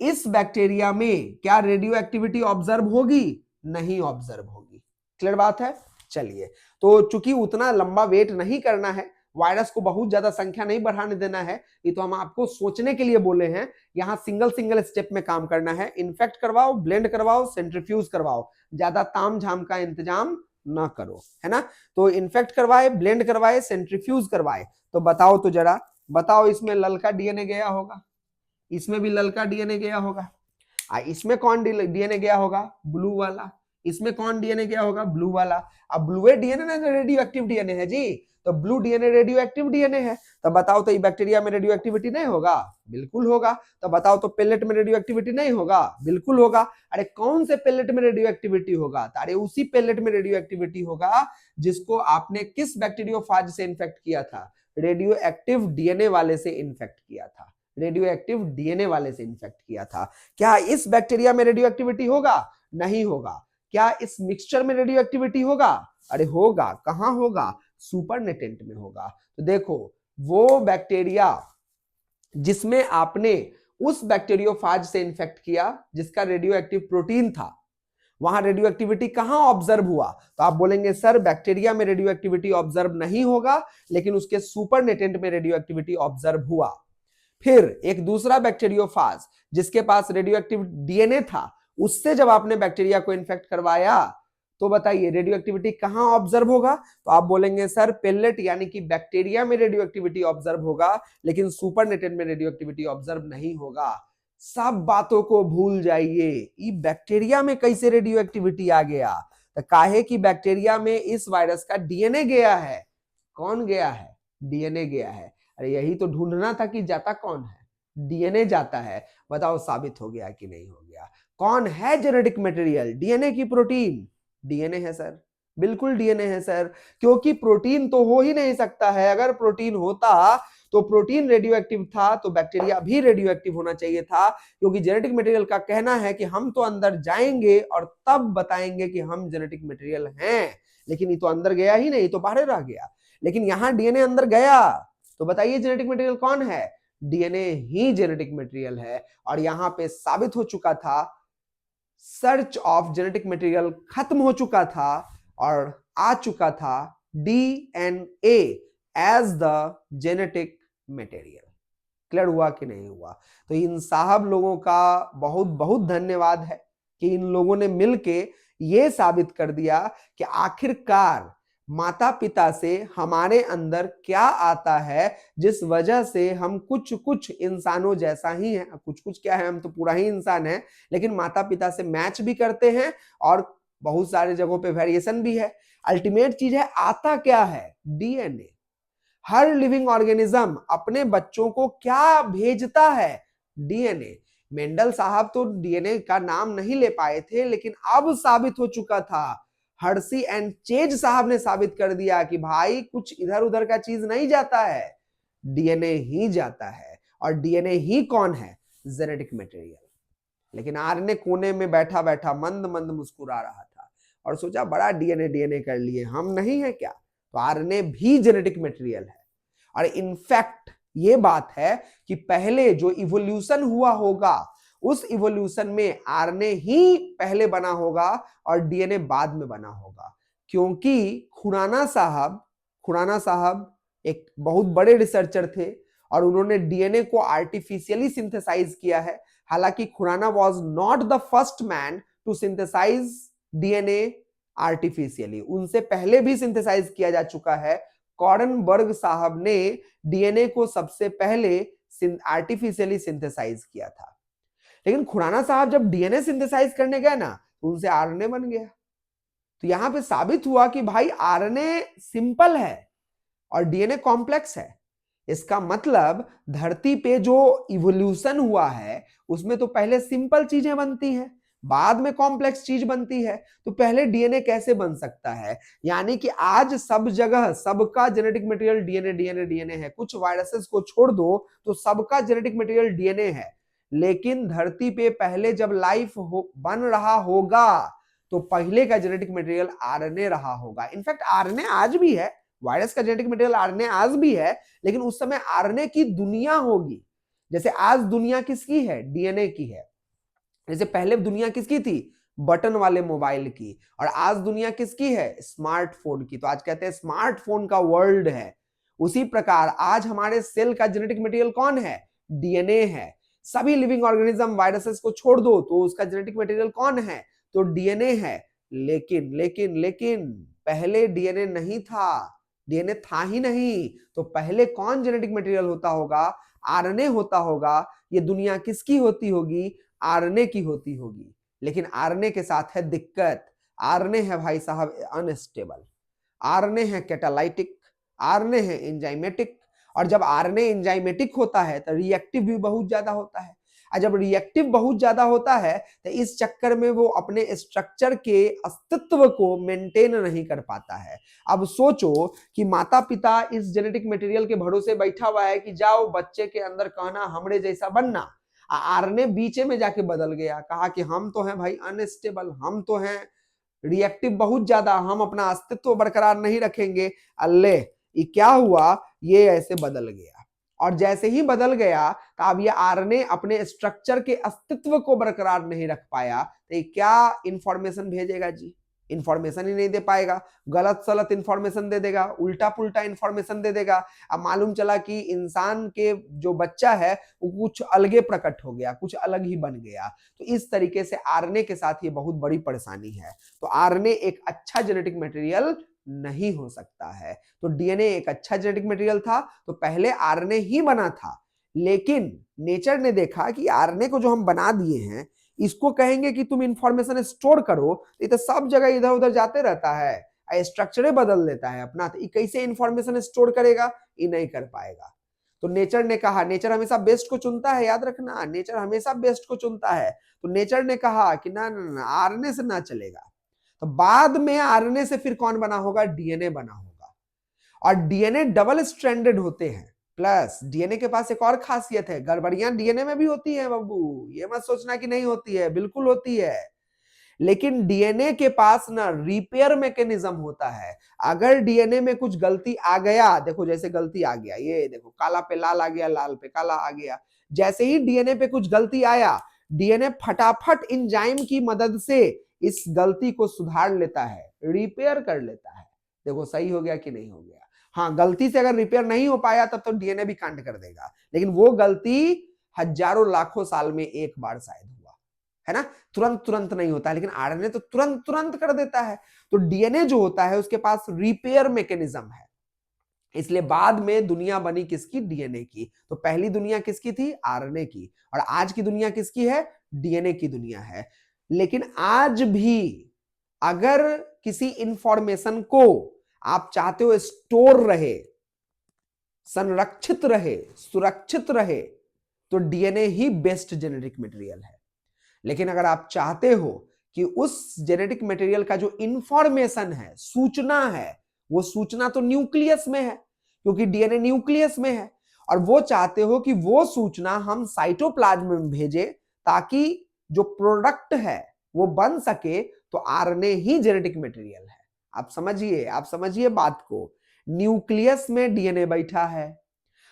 इस बैक्टीरिया में क्या रेडियो एक्टिविटी ऑब्जर्व होगी? नहीं ऑब्जर्व होगी। क्लियर बात है? चलिए, तो चूंकि उतना लंबा वेट नहीं करना है, वायरस को बहुत ज्यादा संख्या नहीं बढ़ाने देना है, ये तो हम आपको सोचने के लिए बोले हैं। यहां सिंगल स्टेप में काम करना है। इन्फेक्ट करवाओ, ब्लेंड करवाओ, सेंट्रीफ्यूज करवाओ, ज्यादा ताम झाम का इंतजाम ना करो, है ना। तो इन्फेक्ट करवाए, ब्लेंड करवाए, सेंट्रीफ्यूज करवाए। तो बताओ तो जरा, बताओ इसमें ललका डीएनए गया होगा, इसमें भी ललका डीएनए गया होगा, इसमें कौन डीएनए गया होगा? ब्लू वाला। इसमें कौन डीएनए गया होगा? ब्लू वाला। अब ब्लू डीएनए ना रेडियो एक्टिव डीएनए है जी, तो blue DNA radio active DNA है। तो बताओ तो ये बैक्टीरिया में रेडियो एक्टिविटी नहीं होगा? बिल्कुल होगा। तो बताओ तो पेलेट में रेडियो एक्टिविटी नहीं होगा? बिल्कुल होगा। अरे कौन से पेलेट में रेडियो एक्टिविटी होगा? अरे उसी पेलेट में रेडियो एक्टिविटी होगा जिसको आपने किस बैक्टीरियोफाज से इन्फेक्ट किया था? रेडियो एक्टिव डीएनए वाले से इन्फेक्ट किया था, रेडियो एक्टिव डीएनए वाले से इन्फेक्ट किया था। क्या इस बैक्टीरिया में रेडियो एक्टिविटी होगा? नहीं होगा। क्या इस मिक्सचर में रेडियो एक्टिविटी होगा? अरे होगा। कहां होगा? सुपरनेटेंट में होगा। तो देखो, वो बैक्टीरिया जिसमें आपने उस बैक्टीरियोफाज से इन्फेक्ट किया जिसका रेडियो एक्टिव प्रोटीन था, वहां रेडियो एक्टिविटी कहां ऑब्जर्व हुआ? तो आप बोलेंगे सर बैक्टीरिया में रेडियो एक्टिविटी ऑब्जर्व नहीं होगा, लेकिन उसके सुपरनेटेंट में रेडियो एक्टिविटी ऑब्जर्व हुआ। फिर एक दूसरा बैक्टीरियोफाज जिसके पास रेडियो एक्टिव डीएनए था, उससे जब आपने बैक्टीरिया को इन्फेक्ट करवाया, तो बताइए रेडियो एक्टिविटी कहां ऑब्जर्व होगा? तो आप बोलेंगे सर पेलेट यानी कि बैक्टीरिया में रेडियो एक्टिविटी ऑब्जर्व होगा, लेकिन सुपरनेटेंट में रेडियो एक्टिविटी ऑब्जर्व नहीं होगा। सब बातों को भूल जाइए। ये बैक्टीरिया में कैसे रेडियो एक्टिविटी आ गया? तो काहे कि बैक्टीरिया में इस वायरस का डीएनए गया है। कौन गया है? डीएनए गया है। अरे यही तो ढूंढना था कि जाता कौन है? डीएनए जाता है। बताओ साबित हो गया कि नहीं हो गया? कौन है जेनेटिक मटेरियल? डीएनए की प्रोटीन? डीएनए है सर, बिल्कुल डीएनए है सर, क्योंकि प्रोटीन तो हो ही नहीं सकता है। अगर प्रोटीन होता तो प्रोटीन रेडियो एक्टिव था तो बैक्टीरिया भी रेडियो एक्टिव होना चाहिए था, क्योंकि जेनेटिक मटेरियल का कहना है कि हम तो अंदर जाएंगे और तब बताएंगे कि हम जेनेटिक मटेरियल हैं। लेकिन ये तो अंदर गया ही नहीं, तो बाहर रह गया। लेकिन यहां डीएनए अंदर गया, तो बताइए जेनेटिक मटेरियल कौन है? डीएनए ही जेनेटिक मटेरियल है। और यहां पे साबित हो चुका था, सर्च ऑफ जेनेटिक मटेरियल खत्म हो चुका था और आ चुका था DNA as the genetic material. Clear हुआ कि नहीं हुआ? तो इन साहब लोगों का बहुत बहुत धन्यवाद है कि इन लोगों ने मिलके ये साबित कर दिया कि आखिरकार माता पिता से हमारे अंदर क्या आता है, जिस वजह से हम कुछ कुछ इंसानों जैसा ही है, कुछ कुछ क्या है, हम तो पूरा ही इंसान है, लेकिन माता पिता से मैच भी करते हैं और बहुत सारे जगहों पे वेरिएशन भी है। अल्टीमेट चीज है, आता क्या है? डीएनए। हर लिविंग ऑर्गेनिज्म अपने बच्चों को क्या भेजता है? डीएनए। मेंडल साहब तो डीएनए का नाम नहीं ले पाए थे, लेकिन अब साबित हो चुका था, हर्सी एंड चेज साहब ने साबित कर दिया कि भाई कुछ इधर उधर का चीज नहीं जाता है, डीएनए ही जाता है। और डीएनए ही कौन है? Genetic material. लेकिन आरएनए कोने में बैठा बैठा मंद मंद मुस्कुरा रहा था और सोचा बड़ा डीएनए डीएनए कर लिए, हम नहीं है क्या? तो आरएनए भी जेनेटिक मटेरियल है। और इनफैक्ट ये बात है कि पहले जो इवोल्यूशन हुआ होगा, उस इवोल्यूशन में आरएनए ही पहले बना होगा और डीएनए बाद में बना होगा। क्योंकि खुराना साहब एक बहुत बड़े रिसर्चर थे और उन्होंने डीएनए को आर्टिफिशियली सिंथेसाइज किया है। हालांकि Khorana was not the first man to synthesise DNA artificially, उनसे पहले भी सिंथेसाइज किया जा चुका है। कॉर्नबर्ग साहब ने डीएनए को सबसे पहले आर्टिफिशियली सिंथेसाइज किया था। लेकिन खुराना साहब जब डीएनए सिंथेसाइज करने गए ना, तो उनसे आरएनए बन गया। तो यहां पे साबित हुआ कि भाई आरएनए सिंपल है और डीएनए कॉम्प्लेक्स है। इसका मतलब धरती पे जो इवोल्यूशन हुआ है उसमें तो पहले सिंपल चीजें बनती हैं, बाद में कॉम्प्लेक्स चीज बनती है। तो पहले डीएनए कैसे बन सकता है? यानी कि आज सब जगह सबका genetic material DNA DNA DNA है। कुछ वायरसेस को छोड़ दो तो सबका जेनेटिक मटेरियल डीएनए है। लेकिन धरती पे पहले जब लाइफ बन रहा होगा तो पहले का जेनेटिक मटेरियल आरएनए रहा होगा। इनफैक्ट आरएनए आज भी है, वायरस का जेनेटिक मटेरियल आरएनए आज भी है, लेकिन उस समय आरएनए की दुनिया होगी। जैसे आज दुनिया किसकी है? डीएनए की है। जैसे पहले दुनिया किसकी थी? बटन वाले मोबाइल की। और आज दुनिया किसकी है? स्मार्टफोन की। तो आज कहते हैं स्मार्टफोन का वर्ल्ड है। उसी प्रकार आज हमारे सेल का जेनेटिक मटेरियल कौन है? डीएनए है। सभी लिविंग ऑर्गेनिज्म वायरसेस को छोड़ दो तो उसका जेनेटिक मटेरियल कौन है? तो डीएनए है। लेकिन लेकिन लेकिन पहले डीएनए नहीं था, डीएनए था ही नहीं। तो पहले कौन जेनेटिक मटेरियल होता होगा? आरएनए होता होगा। ये दुनिया किसकी होती होगी? आरएनए की होती होगी। लेकिन आरएनए के साथ है दिक्कत। आरएनए है भाई साहब अनस्टेबल, आरएनए है कैटालाइटिक, आरएनए है एंजाइमेटिक। और जब आरएनए एंजाइमेटिक होता है तो रिएक्टिव भी बहुत ज्यादा होता है। और जब रिएक्टिव बहुत ज्यादा होता है तो इस चक्कर में वो अपने स्ट्रक्चर के अस्तित्व को मेंटेन नहीं कर पाता है। अब सोचो कि माता पिता इस जेनेटिक मटेरियल के भरोसे बैठा हुआ है कि जाओ बच्चे के अंदर कहना हमरे जैसा बनना। आरएनए बीच में जाके बदल गया, कहा कि हम तो हैं भाई अनस्टेबल, हम तो हैं रिएक्टिव बहुत ज्यादा, हम अपना अस्तित्व बरकरार नहीं रखेंगे। अल्ले ये क्या हुआ? ये ऐसे बदल गया। और जैसे ही बदल गया तो अब ये आरएनए अपने स्ट्रक्चर के अस्तित्व को बरकरार नहीं रख पाया, तो ये क्या इंफॉर्मेशन भेजेगा जी? इंफॉर्मेशन ही नहीं दे पाएगा, गलत सलत इंफॉर्मेशन दे देगा, उल्टा पुल्टा इंफॉर्मेशन दे देगा। अब मालूम चला कि इंसान के जो बच्चा है वो कुछ अलगे प्रकट हो गया, कुछ अलग ही बन गया। तो इस तरीके से आरएनए के साथ ये बहुत बड़ी परेशानी है। तो आरएनए एक अच्छा जेनेटिक मटेरियल नहीं हो सकता है। तो डीएनए एक अच्छा जेनेटिक मटेरियल था, तो पहले आरएनए ही बना था। लेकिन नेचर ने देखा कि आरएनए को जो हम बना दिए हैं, इसको कहेंगे कि तुम इंफॉर्मेशन स्टोर करो, ये तो सब जगह इधर उधर जाते रहता है, स्ट्रक्चर बदल देता है अपना, तो ये कैसे इंफॉर्मेशन स्टोर करेगा? ये नहीं कर पाएगा। तो नेचर ने कहा, नेचर हमेशा बेस्ट को चुनता है, याद रखना, नेचर हमेशा बेस्ट को चुनता है। तो नेचर ने कहा कि ना आरएनए से ना चलेगा। तो बाद में आरएनए से फिर कौन बना होगा? डीएनए बना होगा। और डीएनए डबल स्ट्रैंडेड होते हैं। प्लस डीएनए के पास एक और खासियत है, गड़बड़ियां डीएनए में भी होती है बाबू, ये मत सोचना कि नहीं होती है, बिल्कुल होती है। लेकिन डीएनए के पास ना रिपेयर मैकेनिज्म होता है। अगर डीएनए में कुछ गलती आ गया, देखो जैसे गलती आ गया, ये देखो काला पे लाल आ गया, लाल पे काला आ गया, जैसे ही डीएनए पे कुछ गलती आया, डीएनए फटाफट एंजाइम की मदद से इस गलती को सुधार लेता है, रिपेयर कर लेता है। देखो सही हो गया कि नहीं हो गया? हाँ, गलती से अगर रिपेयर नहीं हो पाया तब तो डीएनए भी कांड कर देगा, लेकिन वो गलती हजारों लाखों साल में एक बार शायद हुआ, है ना, तुरंत तुरंत नहीं होता है, लेकिन आरएनए तो तुरंत तुरंत कर देता है। तो डीएनए जो होता है उसके पास रिपेयर मैकेनिज्म है, इसलिए बाद में दुनिया बनी किसकी, डीएनए की। तो पहली दुनिया किसकी थी, आरएनए की, और आज की दुनिया किसकी है, डीएनए की दुनिया है। लेकिन आज भी अगर किसी इंफॉर्मेशन को आप चाहते हो स्टोर रहे, संरक्षित रहे, सुरक्षित रहे, तो डीएनए ही बेस्ट जेनेटिक मटेरियल है। लेकिन अगर आप चाहते हो कि उस जेनेटिक मटेरियल का जो इंफॉर्मेशन है, सूचना है, वो सूचना तो न्यूक्लियस में है, क्योंकि डीएनए न्यूक्लियस में है, और वो चाहते हो कि वो सूचना हम साइटोप्लाज्म में भेजें ताकि जो प्रोडक्ट है वो बन सके, तो आरएनए ही जेनेटिक मटेरियल है। आप समझिए बात को। न्यूक्लियस में डीएनए बैठा है,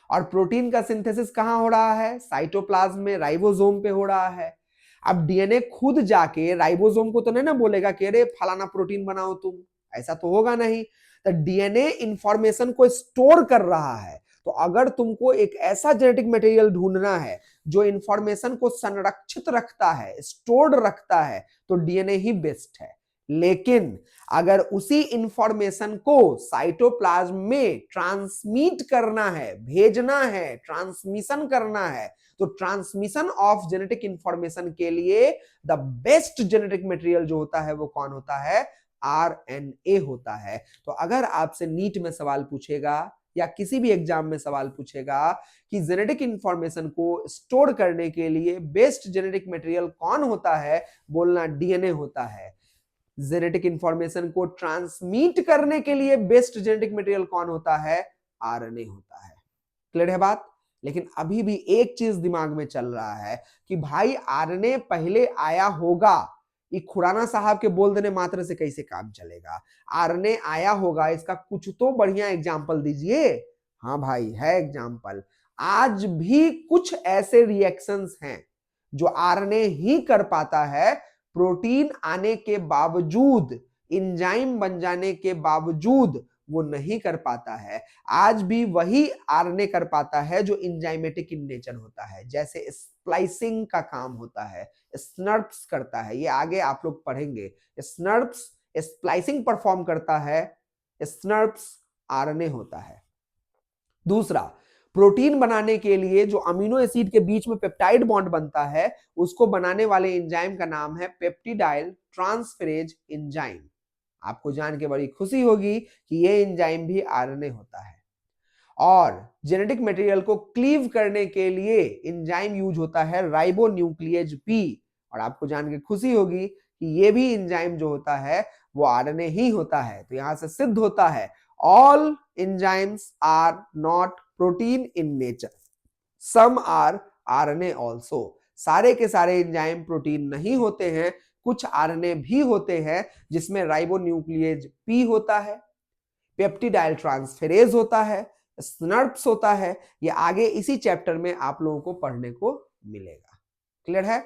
और प्रोटीन का सिंथेसिस कहां हो रहा है, साइटोप्लाज्म में, राइबोसोम पे हो रहा है। अब डीएनए खुद जाके राइबोसोम को तो नहीं ना बोलेगा कि अरे फलाना प्रोटीन बनाओ तुम, ऐसा तो होगा नहीं। तो डीएनए इंफॉर्मेशन को स्टोर कर रहा है। तो अगर तुमको एक ऐसा जेनेटिक मटेरियल ढूंढना है जो इंफॉर्मेशन को संरक्षित रखता है, स्टोर्ड रखता है, तो डीएनए ही बेस्ट है। लेकिन अगर उसी इंफॉर्मेशन को साइटोप्लाज्म में ट्रांसमिट करना है, भेजना है, ट्रांसमिशन करना है, तो ट्रांसमिशन ऑफ जेनेटिक इंफॉर्मेशन के लिए द बेस्ट जेनेटिक मटेरियल जो होता है वो कौन होता है, आरएनए होता है। तो अगर आपसे नीट में सवाल पूछेगा या किसी भी एग्जाम में सवाल पूछेगा कि जेनेटिक इंफॉर्मेशन को स्टोर करने के लिए बेस्ट जेनेटिक मटेरियल कौन होता है, बोलना डीएनए होता है। जेनेटिक इंफॉर्मेशन को ट्रांसमिट करने के लिए बेस्ट जेनेटिक मटेरियल कौन होता है, आरएनए होता है। क्लियर है बात। लेकिन अभी भी एक चीज दिमाग में चल रहा है कि भाई आरएनए पहले आया होगा, ये खुराना साहब के बोल देने मात्र से कैसे काम चलेगा, आरएनए आया होगा, इसका कुछ तो बढ़िया एग्जाम्पल दीजिए। हाँ भाई है एग्जाम्पल, आज भी कुछ ऐसे रिएक्शंस हैं जो आरएनए ही कर पाता है, प्रोटीन आने के बावजूद, एंजाइम बन जाने के बावजूद वो नहीं कर पाता है। आज भी वही आरएनए कर पाता है जो एंजाइमेटिक इन नेचर होता है, जैसे स्प्लाइसिंग का काम होता है, स्नर्प्स करता है, ये आगे आप लोग पढ़ेंगे। स्नर्प्स स्प्लाइसिंग परफॉर्म करता है, स्नर्प्स आरएनए होता है। दूसरा, प्रोटीन बनाने के लिए जो अमीनो एसिड के बीच में पेप्टाइड बॉन्ड बनता है, उसको बनाने वाले एंजाइम का नाम है पेप्टिडाइल ट्रांसफेरेज एंजाइम। आपको जान के बड़ी खुशी होगी कि ये एंजाइम भी आरएनए होता है। और जेनेटिक मटेरियल को क्लीव करने के लिए एंजाइम यूज होता है राइबोन्यूक्लियेज पी, और आपको जान के खुशी होगी कि ये भी एंजाइम जो होता है वो आरएनए ही होता है। तो यहां से सिद्ध होता है all enzymes are not protein in nature, some are RNA also. सारे के सारे एंजाइम प्रोटीन नहीं होते हैं, कुछ आरएनए भी होते हैं जिसमें राइबोन्यूक्लियेज पी होता है, पेप्टिडाइल ट्रांसफेरेज होता है, स्नर्प्स होता है। ये आगे इसी चैप्टर में आप लोगों को पढ़ने को मिलेगा। क्लियर है।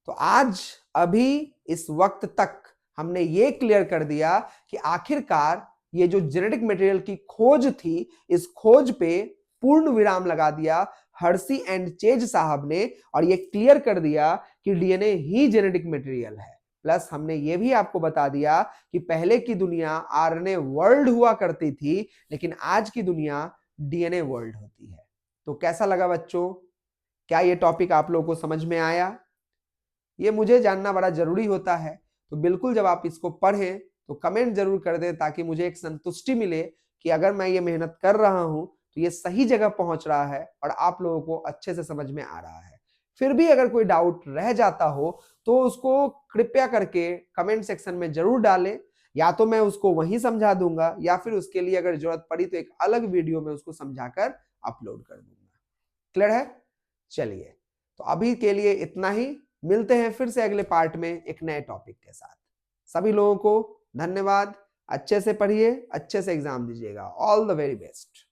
तो आज अभी इस वक्त तक हमने ये क्लियर कर दिया कि आखिरकार ये जो जेनेटिक मटेरियल की खोज थी, इस खोज पे पूर्ण विराम लगा दिया हर्सी एंड चेज साहब ने, और ये क्लियर कर दिया कि डीएनए ही जेनेटिक मटेरियल है। प्लस हमने ये भी आपको बता दिया कि पहले की दुनिया आरएनए वर्ल्ड हुआ करती थी, लेकिन आज की दुनिया डीएनए वर्ल्ड होती है। तो कैसा लगा बच्चों, क्या ये टॉपिक आप लोगों को समझ में आया? ये मुझे जानना बड़ा जरूरी होता है। तो बिल्कुल जब आप इसको पढ़ें तो कमेंट जरूर कर दें, ताकि मुझे एक संतुष्टि मिले कि अगर मैं ये मेहनत कर रहा हूं तो ये सही जगह पहुंच रहा है और आप लोगों को अच्छे से समझ में आ रहा है। फिर भी अगर कोई डाउट रह जाता हो तो उसको कृपया करके कमेंट सेक्शन में जरूर डालें, या तो मैं उसको वहीं समझा दूंगा, या फिर उसके लिए अगर जरूरत पड़ी तो एक अलग वीडियो में उसको समझाकर अपलोड कर दूंगा। क्लियर है। चलिए, तो अभी के लिए इतना ही। मिलते हैं फिर से अगले पार्ट में एक नए टॉपिक के साथ। सभी लोगों को धन्यवाद। अच्छे से पढ़िए, अच्छे से एग्जाम दीजिएगा। All the very best.